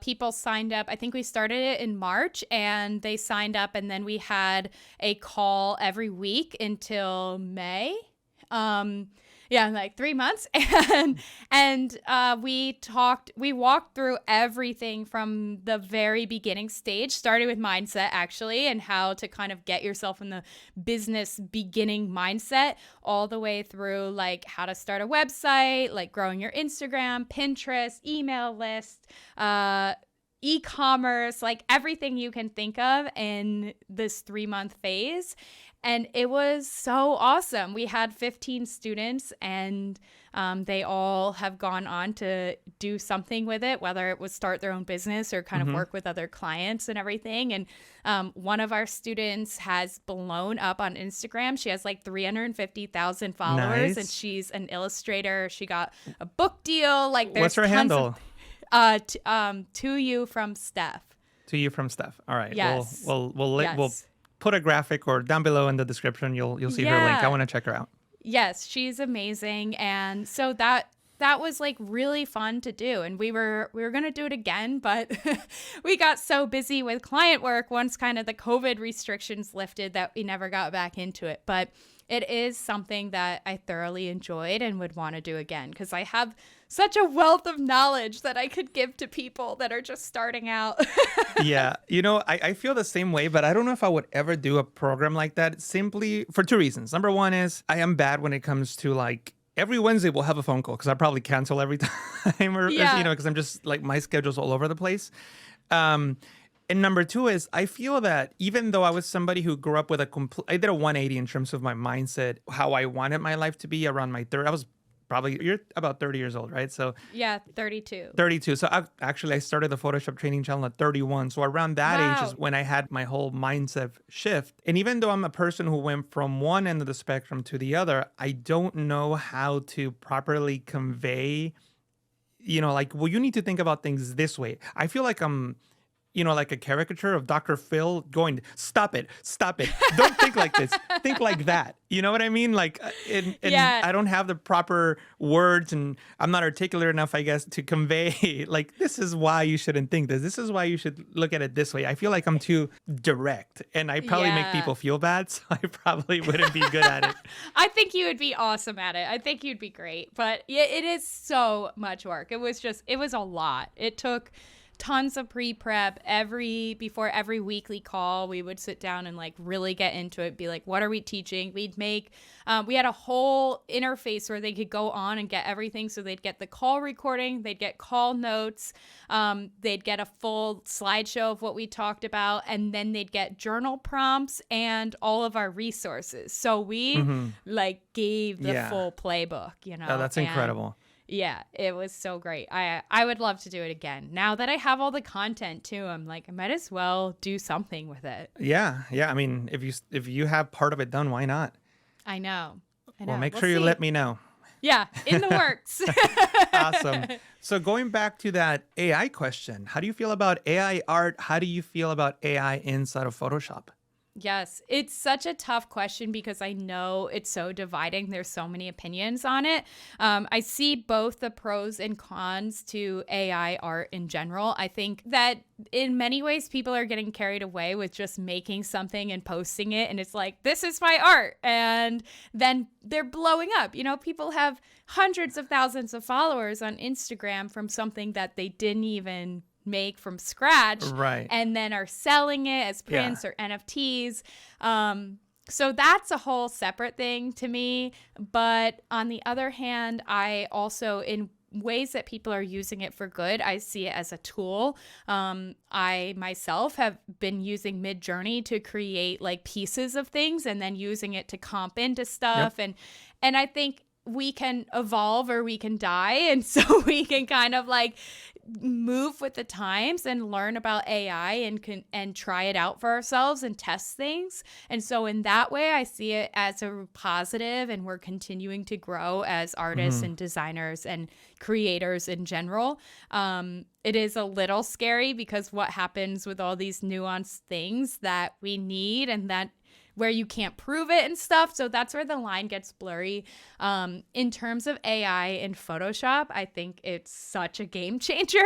people signed up. I think we started it in March and they signed up, and then we had a call every week until May. Like 3 months. And we walked through everything from the very beginning stage, starting with mindset actually, and how to kind of get yourself in the business beginning mindset, all the way through like how to start a website, like growing your Instagram, Pinterest, email list, e-commerce, like everything you can think of in this 3-month phase. And it was so awesome. We had 15 students, and they all have gone on to do something with it, whether it was start their own business or kind of work with other clients and everything. And one of our students has blown up on Instagram. She has like 350,000 followers, and she's an illustrator. She got a book deal. Like, there's what's her handle? To you from Steph. To you from Steph. All right. Yes. We'll put a graphic or down below in the description. You'll see her link. I want to check her out. Yes, she's amazing. And so that was like really fun to do. And we were going to do it again, but we got so busy with client work once kind of the COVID restrictions lifted that we never got back into it. But it is something that I thoroughly enjoyed and would want to do again because I have such a wealth of knowledge that I could give to people that are just starting out. Yeah. You know, I feel the same way, but I don't know if I would ever do a program like that, simply for 2 reasons. Number one is I am bad when it comes to like every Wednesday we'll have a phone call because I probably cancel every time or, because I'm just like my schedule's all over the place. And number two is I feel that even though I was somebody who grew up with I did a 180 in terms of my mindset, how I wanted my life to be around my third. You're about 30 years old, right? So yeah, 32. 32. So I started the Photoshop training channel at 31. So around that age is when I had my whole mindset shift. And even though I'm a person who went from one end of the spectrum to the other, I don't know how to properly convey, you need to think about things this way. I feel like I'm like a caricature of Dr. Phil going, stop it. Don't think like this. Think like that. You know what I mean? Like, I don't have the proper words and I'm not articulate enough, I guess, to convey, like, this is why you shouldn't think this. This is why you should look at it this way. I feel like I'm too direct and I probably make people feel bad. So I probably wouldn't be good at it. I think you would be awesome at it. I think you'd be great. But yeah, it is so much work. It was a lot. It took tons of pre-prep. Before every weekly call, we would sit down and like really get into it, be like, what are we teaching? We had a whole interface where they could go on and get everything. So they'd get the call recording, they'd get call notes, they'd get a full slideshow of what we talked about, and then they'd get journal prompts and all of our resources. So we like gave the full playbook, Oh, that's incredible. Yeah, it was so great. I would love to do it again. Now that I have all the content too, I'm like, I might as well do something with it. Yeah, yeah. I mean, if you have part of it done, why not? I know. I Well, know. make We'll sure you see. let me know. Yeah, in the works. Awesome. So going back to that AI question, how do you feel about AI art? How do you feel about AI inside of Photoshop? Yes, it's such a tough question because I know it's so dividing. There's so many opinions on it. I see both the pros and cons to AI art in general. I think that in many ways, people are getting carried away with just making something and posting it. And it's like, this is my art. And then they're blowing up. You know, people have hundreds of thousands of followers on Instagram from something that they didn't even make from scratch, Right. and then are selling it as prints or NFTs. So that's a whole separate thing to me. But on the other hand, I also, in ways that people are using it for good, I see it as a tool. I myself have been using Midjourney to create like pieces of things and then using it to comp into stuff. And I think we can evolve or we can die. And so we can kind of like move with the times and learn about AI and try it out for ourselves and test things. And so in that way, I see it as a positive, and we're continuing to grow as artists and designers and creators in general. It is a little scary because what happens with all these nuanced things that we need and that where you can't prove it and stuff. So that's where the line gets blurry. In terms of AI in Photoshop, I think it's such a game changer.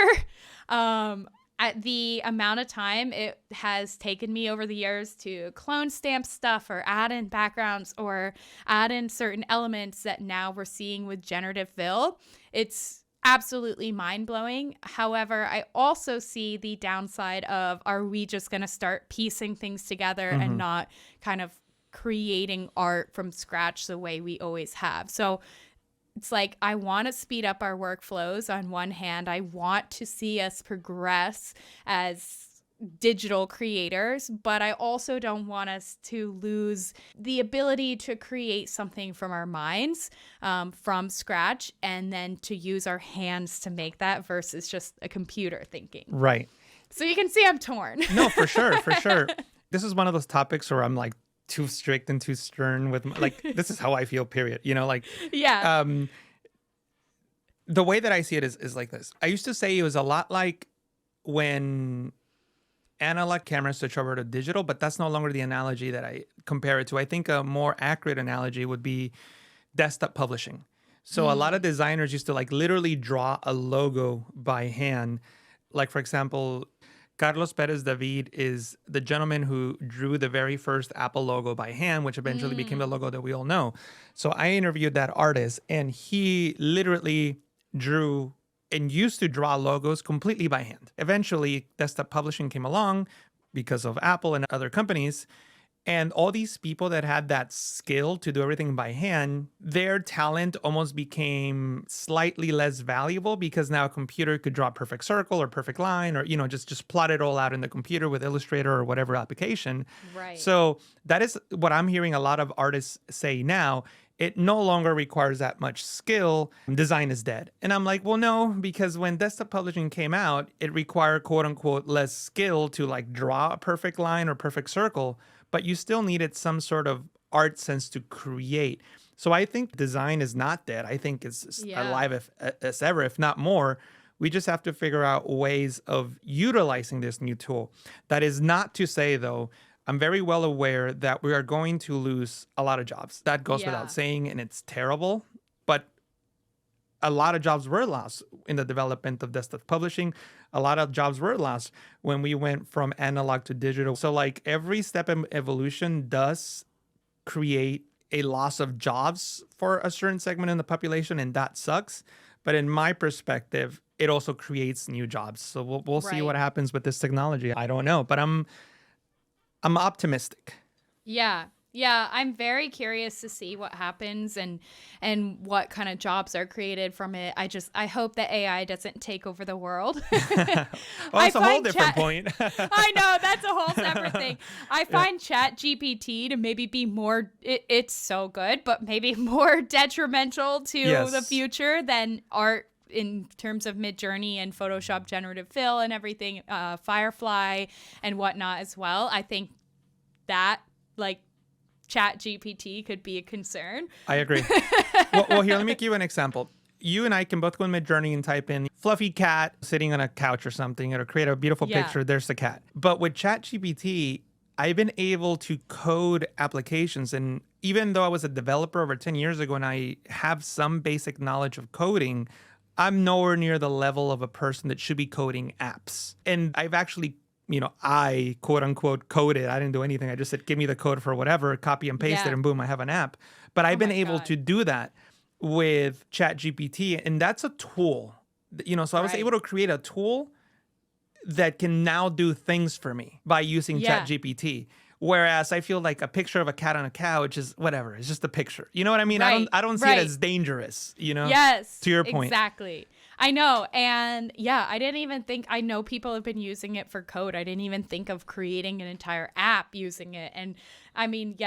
At the amount of time it has taken me over the years to clone stamp stuff or add in backgrounds or add in certain elements that now we're seeing with generative fill, it's absolutely mind-blowing. However, I also see the downside of, are we just going to start piecing things together and not kind of creating art from scratch the way we always have? So it's like, I want to speed up our workflows on one hand. I want to see us progress as digital creators, but I also don't want us to lose the ability to create something from our minds from scratch and then to use our hands to make that versus just a computer thinking. Right. So you can see I'm torn. No, for sure, for sure. This is one of those topics where I'm like too strict and too stern with like, this is how I feel, period. You know, like, Yeah. The way that I see it is like this. I used to say it was a lot like when analog cameras switch over to digital, but that's no longer the analogy that I compare it to. I think a more accurate analogy would be desktop publishing. So a lot of designers used to like literally draw a logo by hand. Like, for example, Carlos Perez David is the gentleman who drew the very first Apple logo by hand, which eventually became the logo that we all know. So I interviewed that artist, and he literally drew and used to draw logos completely by hand. Eventually, desktop publishing came along because of Apple and other companies. And all these people that had that skill to do everything by hand, their talent almost became slightly less valuable because now a computer could draw a perfect circle or perfect line, or, you know, just plot it all out in the computer with Illustrator or whatever application. Right. So that is what I'm hearing a lot of artists say now. It no longer requires that much skill. Design is dead. And I'm like, well, no, because when desktop publishing came out, it required quote unquote less skill to like draw a perfect line or perfect circle, but you still needed some sort of art sense to create. So I think design is not dead. I think it's alive as ever, if not more. We just have to figure out ways of utilizing this new tool. That is not to say, though, I'm very well aware that we are going to lose a lot of jobs. That goes without saying, and it's terrible. But a lot of jobs were lost in the development of desktop publishing. A lot of jobs were lost when we went from analog to digital. So like every step in evolution does create a loss of jobs for a certain segment in the population, and that sucks. But in my perspective, it also creates new jobs. So we'll see what happens with this technology. I don't know, but I'm optimistic. Yeah. Yeah, I'm very curious to see what happens and what kind of jobs are created from it. I hope that AI doesn't take over the world. Well, it's a whole different point. I know, that's a whole separate thing. I find ChatGPT to maybe be more it's so good, but maybe more detrimental to the future than art in terms of Midjourney and Photoshop generative fill and everything, Firefly and whatnot as well. I think that like ChatGPT could be a concern. I agree. Well, here, let me give you an example. You and I can both go in Midjourney and type in fluffy cat sitting on a couch or something. It'll create a beautiful picture. There's the cat. But with ChatGPT, I've been able to code applications. And even though I was a developer over 10 years ago and I have some basic knowledge of coding, I'm nowhere near the level of a person that should be coding apps. And I've actually I quote unquote coded. I didn't do anything. I just said, give me the code for whatever, copy and paste it, and boom, I have an app. But I've been able to do that with ChatGPT. And that's a tool, so I was able to create a tool that can now do things for me by using ChatGPT. Whereas I feel like a picture of a cat on a couch is whatever. It's just a picture. You know what I mean? Right. I don't see it as dangerous, Yes. To your point. Exactly. I know. And I didn't even think, I know people have been using it for code. I didn't even think of creating an entire app using it. And I mean,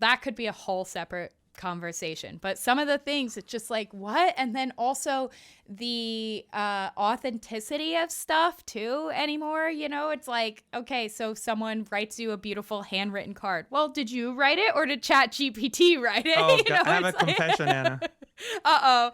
that could be a whole separate conversation. But some of the things, it's just like, what? And then also the authenticity of stuff too anymore. It's like, okay, so someone writes you a beautiful handwritten card. Well, did you write it or did ChatGPT write it? Oh, God, I have a confession, Anna. Uh-oh.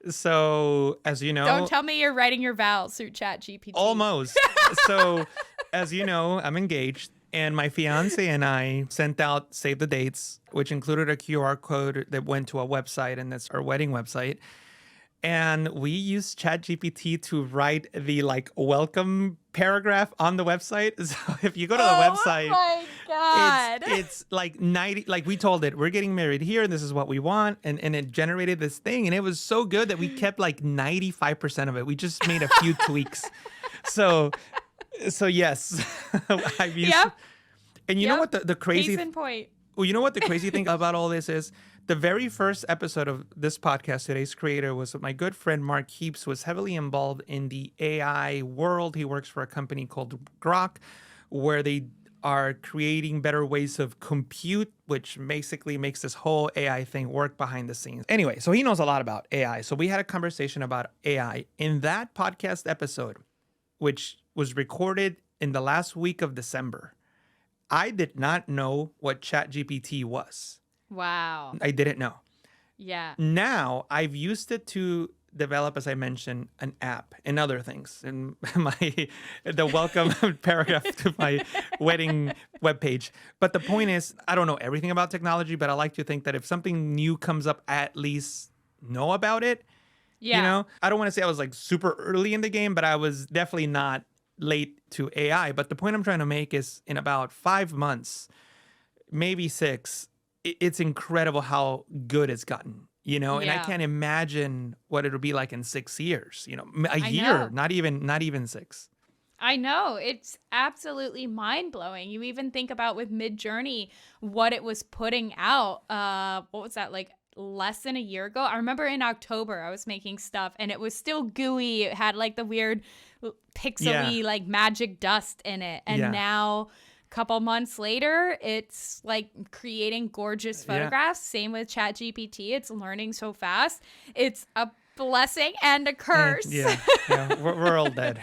So, as you know... Don't tell me you're writing your vows through ChatGPT. Almost. So, as you know, I'm engaged. And my fiance and I sent out save the dates, which included a QR code that went to a website, and that's our wedding website. And we used ChatGPT to write the welcome paragraph on the website. So if you go to the website, oh my God. It's like 90, we told it, we're getting married here and this is what we want. And it generated this thing. And it was so good that we kept 95% of it. We just made a few tweaks. So yes, I've used. Yep. And you know what the crazy Case in point. Well, you know what the crazy thing about all this is? The very first episode of this podcast, Today's Creator, was my good friend Mark Heaps was heavily involved in the AI world. He works for a company called Grok, where they are creating better ways of compute, which basically makes this whole AI thing work behind the scenes. Anyway, so he knows a lot about AI. So we had a conversation about AI. In that podcast episode, which was recorded in the last week of December, I did not know what ChatGPT was. Wow. I didn't know. Yeah. Now I've used it to develop, as I mentioned, an app and other things. And the welcome paragraph to my wedding webpage. But the point is, I don't know everything about technology, but I like to think that if something new comes up, I at least know about it. Yeah. I don't want to say I was super early in the game, but I was definitely not late to AI. But the point I'm trying to make is in about 5 months, maybe 6, it's incredible how good it's gotten, and I can't imagine what it'll be like in 6 years, a year, not even 6. I know. It's absolutely mind-blowing. You even think about with Midjourney, what it was putting out. What was that, less than a year ago? I remember in October I was making stuff and it was still gooey. It had the weird pixely magic dust in it. And now couple months later, it's creating gorgeous photographs. Same with ChatGPT. It's learning so fast. It's a blessing and a curse. We're all dead.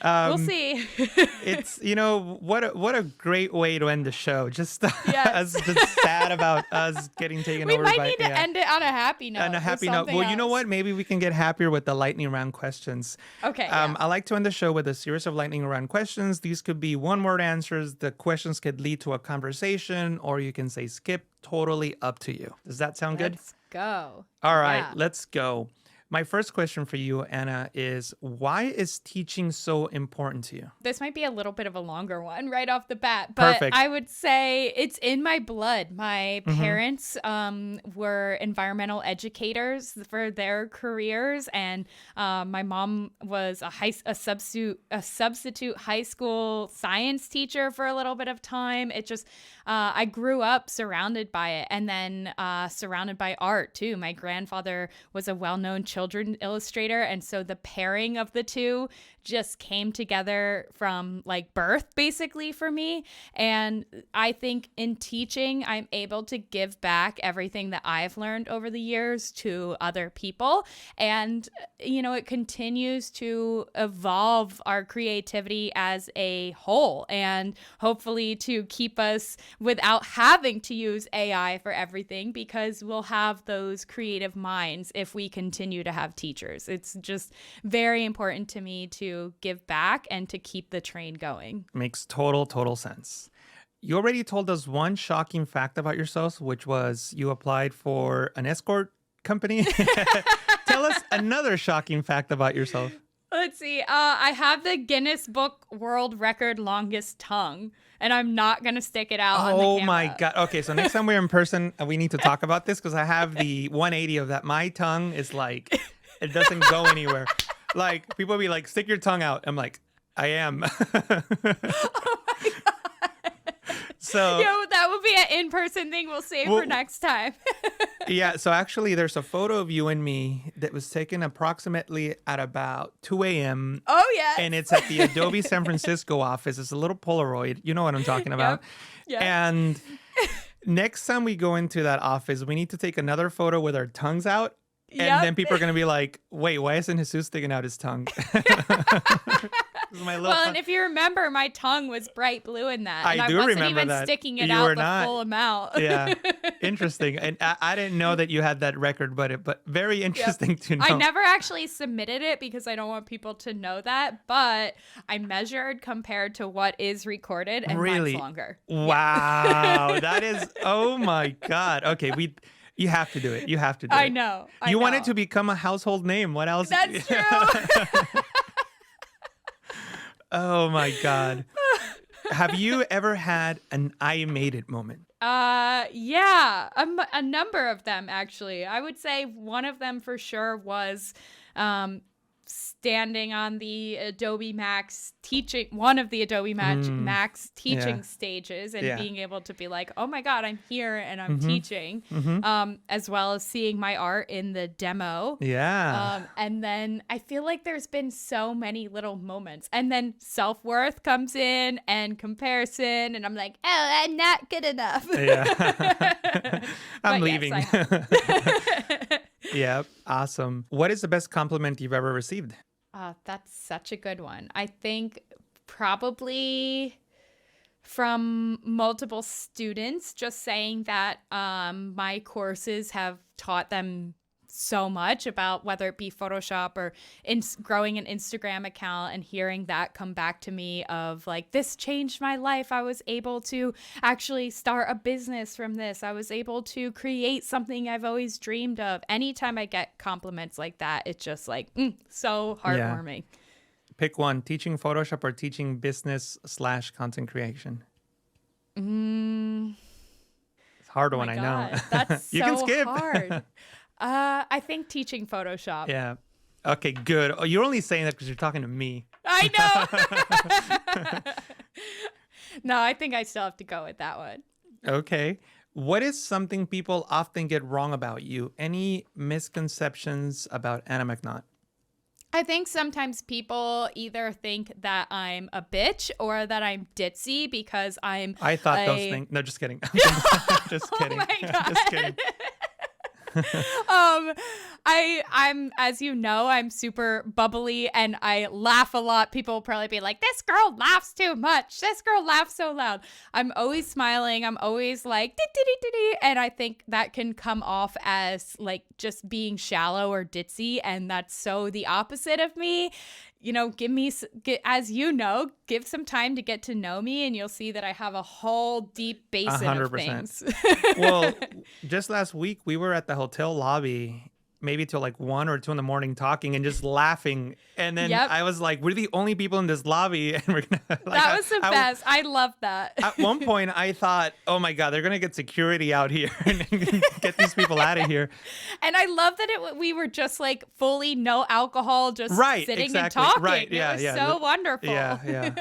We'll see. It's what a great way to end the show. Just us just sad about us getting taken over by We might need to end it on a happy note. On a happy note. Well, you know what? Maybe we can get happier with the lightning round questions. Okay. I like to end the show with a series of lightning round questions. These could be one-word answers. The questions could lead to a conversation, or you can say skip. Totally up to you. Does that sound good? Let's go. All right, let's go. My first question for you, Anna, is why is teaching so important to you? This might be a little bit of a longer one right off the bat, but Perfect. I would say it's in my blood. My Mm-hmm. parents were environmental educators for their careers, and my mom was a substitute high school science teacher for a little bit of time. It just I grew up surrounded by it, and then surrounded by art too. My grandfather was a well-known children illustrator, and so the pairing of the two just came together from like birth basically for me. And I think in teaching, I'm able to give back everything that I've learned over the years to other people. And, you know, it continues to evolve our creativity as a whole, and hopefully to keep us without having to use AI for everything, because we'll have those creative minds if we continue to have teachers. It's just very important to me to give back and to keep the train going. Makes total sense. You already told us one shocking fact about yourself, which was you applied for an escort company. Tell us another shocking fact about yourself. Let's see. I have the Guinness Book World Record longest tongue, and I'm not going to stick it out on the camera. Oh my God. Okay, so next time we're in person, we need to talk about this because I have the 180 of that. My tongue is like, it doesn't go anywhere. Like, people be like, stick your tongue out. I'm like, I am. Oh my God. So, that would be an in-person thing we'll save for next time. yeah, so actually there's a photo of you and me that was taken approximately at about 2 a.m. Oh, yes. And it's at the Adobe San Francisco office. It's a little Polaroid. You know what I'm talking about. Yep. And next time we go into that office, we need to take another photo with our tongues out. And then people are going to be like, wait, why isn't Jesus sticking out his tongue? And if you remember, my tongue was bright blue in that. And I do wasn't remember even that. sticking it You out were the not. full amount. Yeah, interesting. And I didn't know that you had that record, but very interesting to know. I never actually submitted it because I don't want people to know that, but I measured compared to what is recorded, and Really? mine's longer. Wow, that is, oh my God. Okay, you have to do it. You have to do it. I know. You want it to become a household name. What else? That's true. Oh my God. Have you ever had an I made it moment? Yeah, a number of them actually. I would say one of them for sure was standing on the Adobe Max teaching, one of the Adobe Max teaching stages, and being able to be like, oh my God, I'm here and I'm teaching, as well as seeing my art in the demo. Yeah. And then I feel like there's been so many little moments, and then self-worth comes in and comparison, and I'm like, oh, I'm not good enough. Yeah. I'm leaving. Yes, Yeah, awesome. What is the best compliment you've ever received? That's such a good one. I think probably from multiple students just saying that my courses have taught them so much about whether it be Photoshop or growing an Instagram account, and hearing that come back to me of like, this changed my life. I was able to actually start a business from this. I was able to create something I've always dreamed of. Anytime I get compliments like that, it's just like so heartwarming. Yeah. Pick one, teaching Photoshop or teaching business/content creation. It's a hard one, I know. That's you so can skip. hard. I think teaching Photoshop. Yeah. Okay, good. Oh, you're only saying that because you're talking to me. I know. No, I think I still have to go with that one. Okay. What is something people often get wrong about you? Any misconceptions about Anna McNaught? I think sometimes people either think that I'm a bitch or that I'm ditzy because I thought those things. No, just kidding. Just kidding. Oh my God. Just kidding. I'm, as you know, I'm super bubbly and I laugh a lot. People will probably be like, this girl laughs too much. This girl laughs so loud. I'm always smiling. I'm always like, dee-dee-dee-dee-dee. And I think that can come off as like just being shallow or ditzy. And that's so the opposite of me. You know, as you know, give some time to get to know me and you'll see that I have a whole deep basin 100%. Of things. Well, just last week we were at the hotel lobby maybe till like 1 or 2 in the morning talking and just laughing. And then Yep. I was like, we're the only people in this lobby. And we're going to like, That was the best. I love that. at one point I thought, oh my God, they're going to get security out here and get these people out of here. And I love that we were just like fully no alcohol, just sitting exactly. and talking. Right. It was so wonderful. Yeah.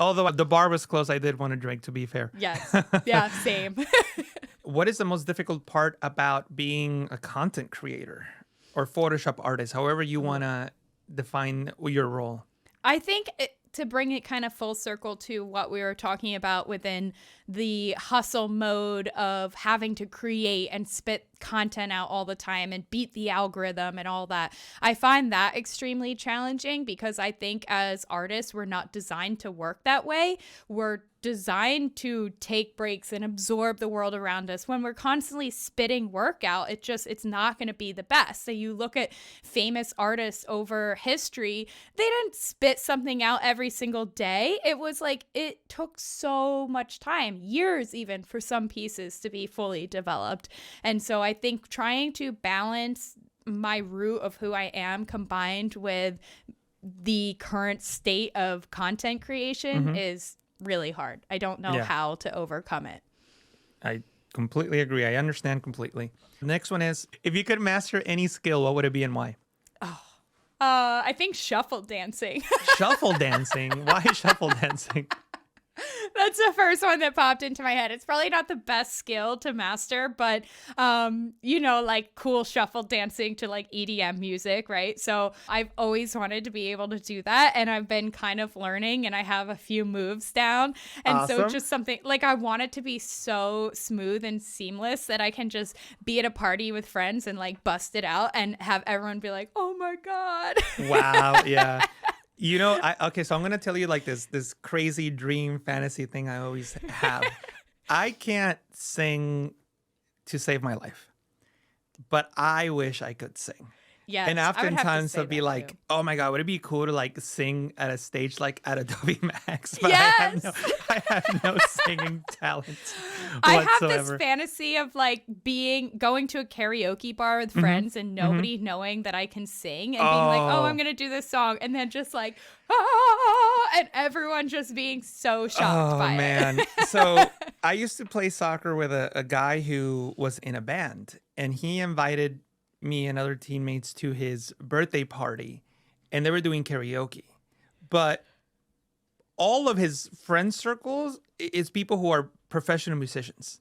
Although the bar was closed, I did want to drink, to be fair. Yes. Yeah, same. What is the most difficult part about being a content creator or Photoshop artist, however you want to define your role? I think to bring it kind of full circle to what we were talking about within the hustle mode of having to create and spit content out all the time and beat the algorithm and all that, I find that extremely challenging because I think as artists, we're not designed to work that way. We're designed to take breaks and absorb the world around us. When we're constantly spitting work out, it's not going to be the best. So you look at famous artists over history, they didn't spit something out every single day. It was like, it took so much time, years even, for some pieces to be fully developed. And so I think trying to balance my root of who I am combined with the current state of content creation is really hard. I don't know how to overcome it. I completely agree. I understand completely. The next one is, if you could master any skill, what would it be and why? I think shuffle dancing. Shuffle dancing? Why shuffle dancing? That's the first one that popped into my head. It's probably not the best skill to master, but like cool shuffle dancing to like EDM music, right? So I've always wanted to be able to do that, and I've been kind of learning, and I have a few moves down. And so just something like I want it to be so smooth and seamless that I can just be at a party with friends and like bust it out and have everyone be like, "Oh my God." Wow, yeah. So I'm going to tell you like this crazy dream fantasy thing I always have. I can't sing to save my life, but I wish I could sing. Yes, and oftentimes I'll be like, too. oh my God, would it be cool to like sing at a stage like at Adobe Max? But Yes! I have no singing talent I whatsoever. have this fantasy of like going to a karaoke bar with friends and nobody knowing that I can sing and being like, oh, I'm going to do this song. And then just like, and everyone just being so shocked by man. it. So I used to play soccer with a guy who was in a band, and he invited me and other teammates to his birthday party, and they were doing karaoke. But all of his friend circles is people who are professional musicians.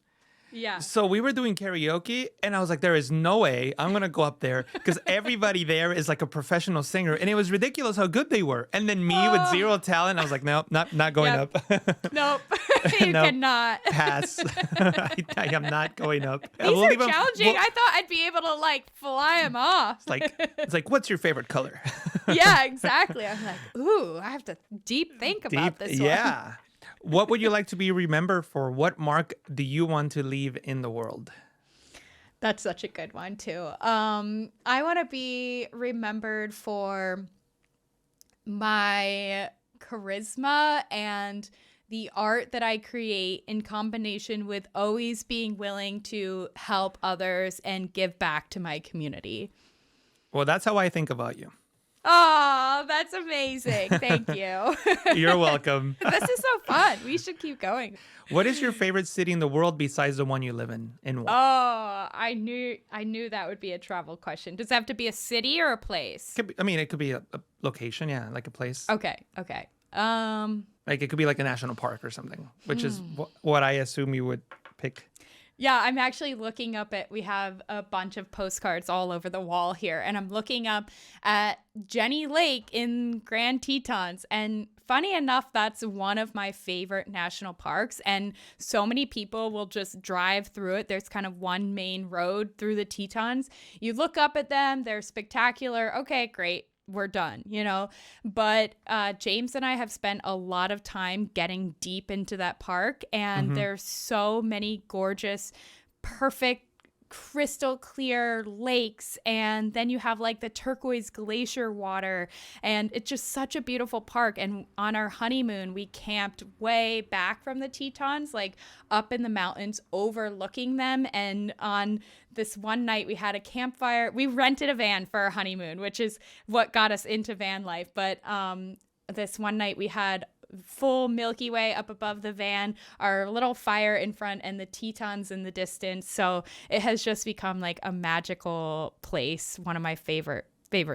Yeah. So we were doing karaoke, and I was like, there is no way I'm going to go up there because everybody there is like a professional singer. And it was ridiculous how good they were. And then me with zero talent, I was like, nope, not going up. Nope. You Nope. cannot. Pass. I am not going up. These are challenging. I thought I'd be able to like fly him off. It's like, what's your favorite color? Yeah, exactly. I'm like, ooh, I have to think about this one. Yeah. What would you like to be remembered for? What mark do you want to leave in the world? That's such a good one too. I want to be remembered for my charisma and the art that I create in combination with always being willing to help others and give back to my community. Well, that's how I think about you. Oh, that's amazing. Thank you. You're welcome. This is so fun. We should keep going. What is your favorite city in the world besides the one you live in? And why? Oh, I knew that would be a travel question. Does it have to be a city or a place? It could be a location, yeah, like a place. Okay. Like it could be like a national park or something, which is what I assume you would pick. Yeah, I'm actually looking up we have a bunch of postcards all over the wall here, and I'm looking up at Jenny Lake in Grand Tetons. And funny enough, that's one of my favorite national parks. And so many people will just drive through it. There's kind of one main road through the Tetons. You look up at them, they're spectacular. Okay, great. We're done, but James and I have spent a lot of time getting deep into that park, and there's so many gorgeous, perfect crystal clear lakes, and then you have like the turquoise glacier water, and it's just such a beautiful park. And on our honeymoon, we camped way back from the Tetons, like up in the mountains overlooking them. And on this one night we had a campfire. We rented a van for our honeymoon, which is what got us into van life. But this one night we had full Milky Way up above the van, our little fire in front, and the Tetons in the distance. So it has just become like a magical place, one of my favorite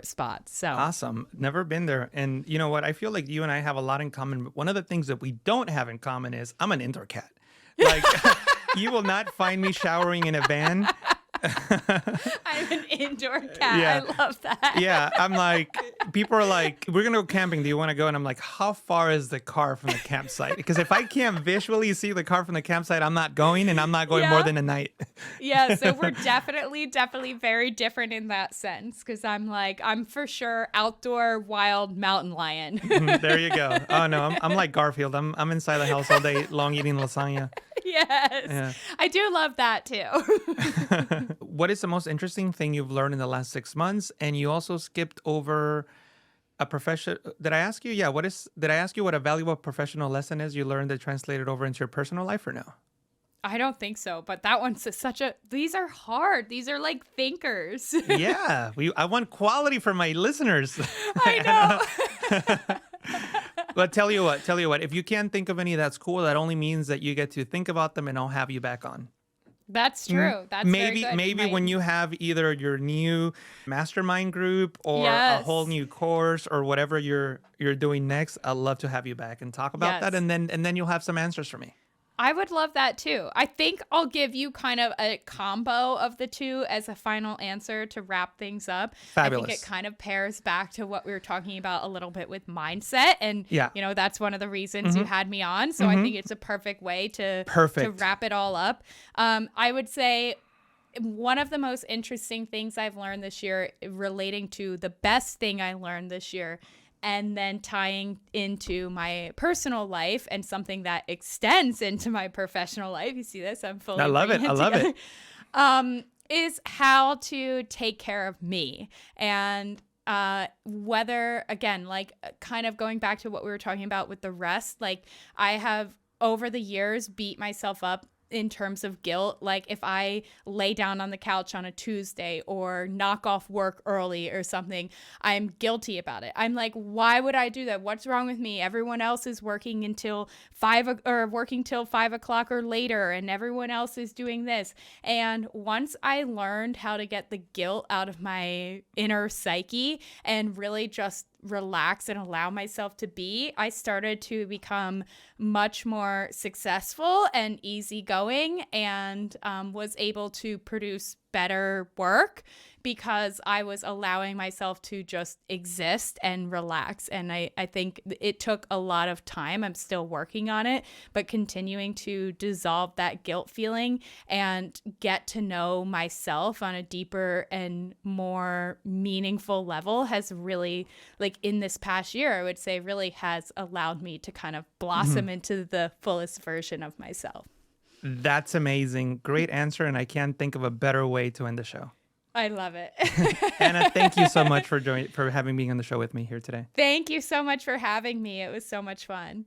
spots. So awesome. Never been there. And you know what? I feel like you and I have a lot in common. But one of the things that we don't have in common is I'm an indoor cat. Like, you will not find me showering in a van. I'm an indoor cat. Yeah. I love that. Yeah. I'm like, people are like, we're going to go camping. Do you want to go? And I'm like, how far is the car from the campsite? Because if I can't visually see the car from the campsite, I'm not going, and I'm not going more than a night. Yeah. So we're definitely very different in that sense. Because I'm for sure outdoor wild mountain lion. There you go. Oh, no, I'm like Garfield. I'm inside the house all day long eating lasagna. Yes. Yeah. I do love that too. What is the most interesting thing you've learned in the last 6 months? And you also skipped over a profession. Did I ask you? Yeah. Did I ask you what a valuable professional lesson is you learned that translated over into your personal life, or no? I don't think so, but that one's these are hard. These are like thinkers. Yeah. I want quality for my listeners. I know. But tell you what, if you can't think of any, that's cool. That only means that you get to think about them, and I'll have you back on. That's true. That's maybe very good. Maybe when you have either your new mastermind group or a whole new course or whatever you're doing next, I'd love to have you back and talk about that, and then you'll have some answers for me. I would love that too. I think I'll give you kind of a combo of the two as a final answer to wrap things up. Fabulous. I think it kind of pairs back to what we were talking about a little bit with mindset. And, that's one of the reasons you had me on. So I think it's a perfect way to wrap it all up. I would say one of the most interesting things I've learned this year relating to the best thing I learned this year, and then tying into my personal life and something that extends into my professional life. You see this? I'm fully. I love it. I love it. Is how to take care of me. And whether, again, like kind of going back to what we were talking about with the rest, like I have over the years beat myself up in terms of guilt. Like if I lay down on the couch on a Tuesday or knock off work early or something, I'm guilty about it. I'm like, why would I do that? What's wrong with me? Everyone else is working until 5 o'clock or later, and everyone else is doing this. And once I learned how to get the guilt out of my inner psyche and really just relax and allow myself to be, I started to become much more successful and easygoing, and was able to produce better work because I was allowing myself to just exist and relax. And I think it took a lot of time. I'm still working on it, but continuing to dissolve that guilt feeling and get to know myself on a deeper and more meaningful level has really, like in this past year, I would say really has allowed me to kind of blossom into the fullest version of myself. That's amazing. Great answer. And I can't think of a better way to end the show. I love it. Anna, thank you so much for having me on the show with me here today. Thank you so much for having me. It was so much fun.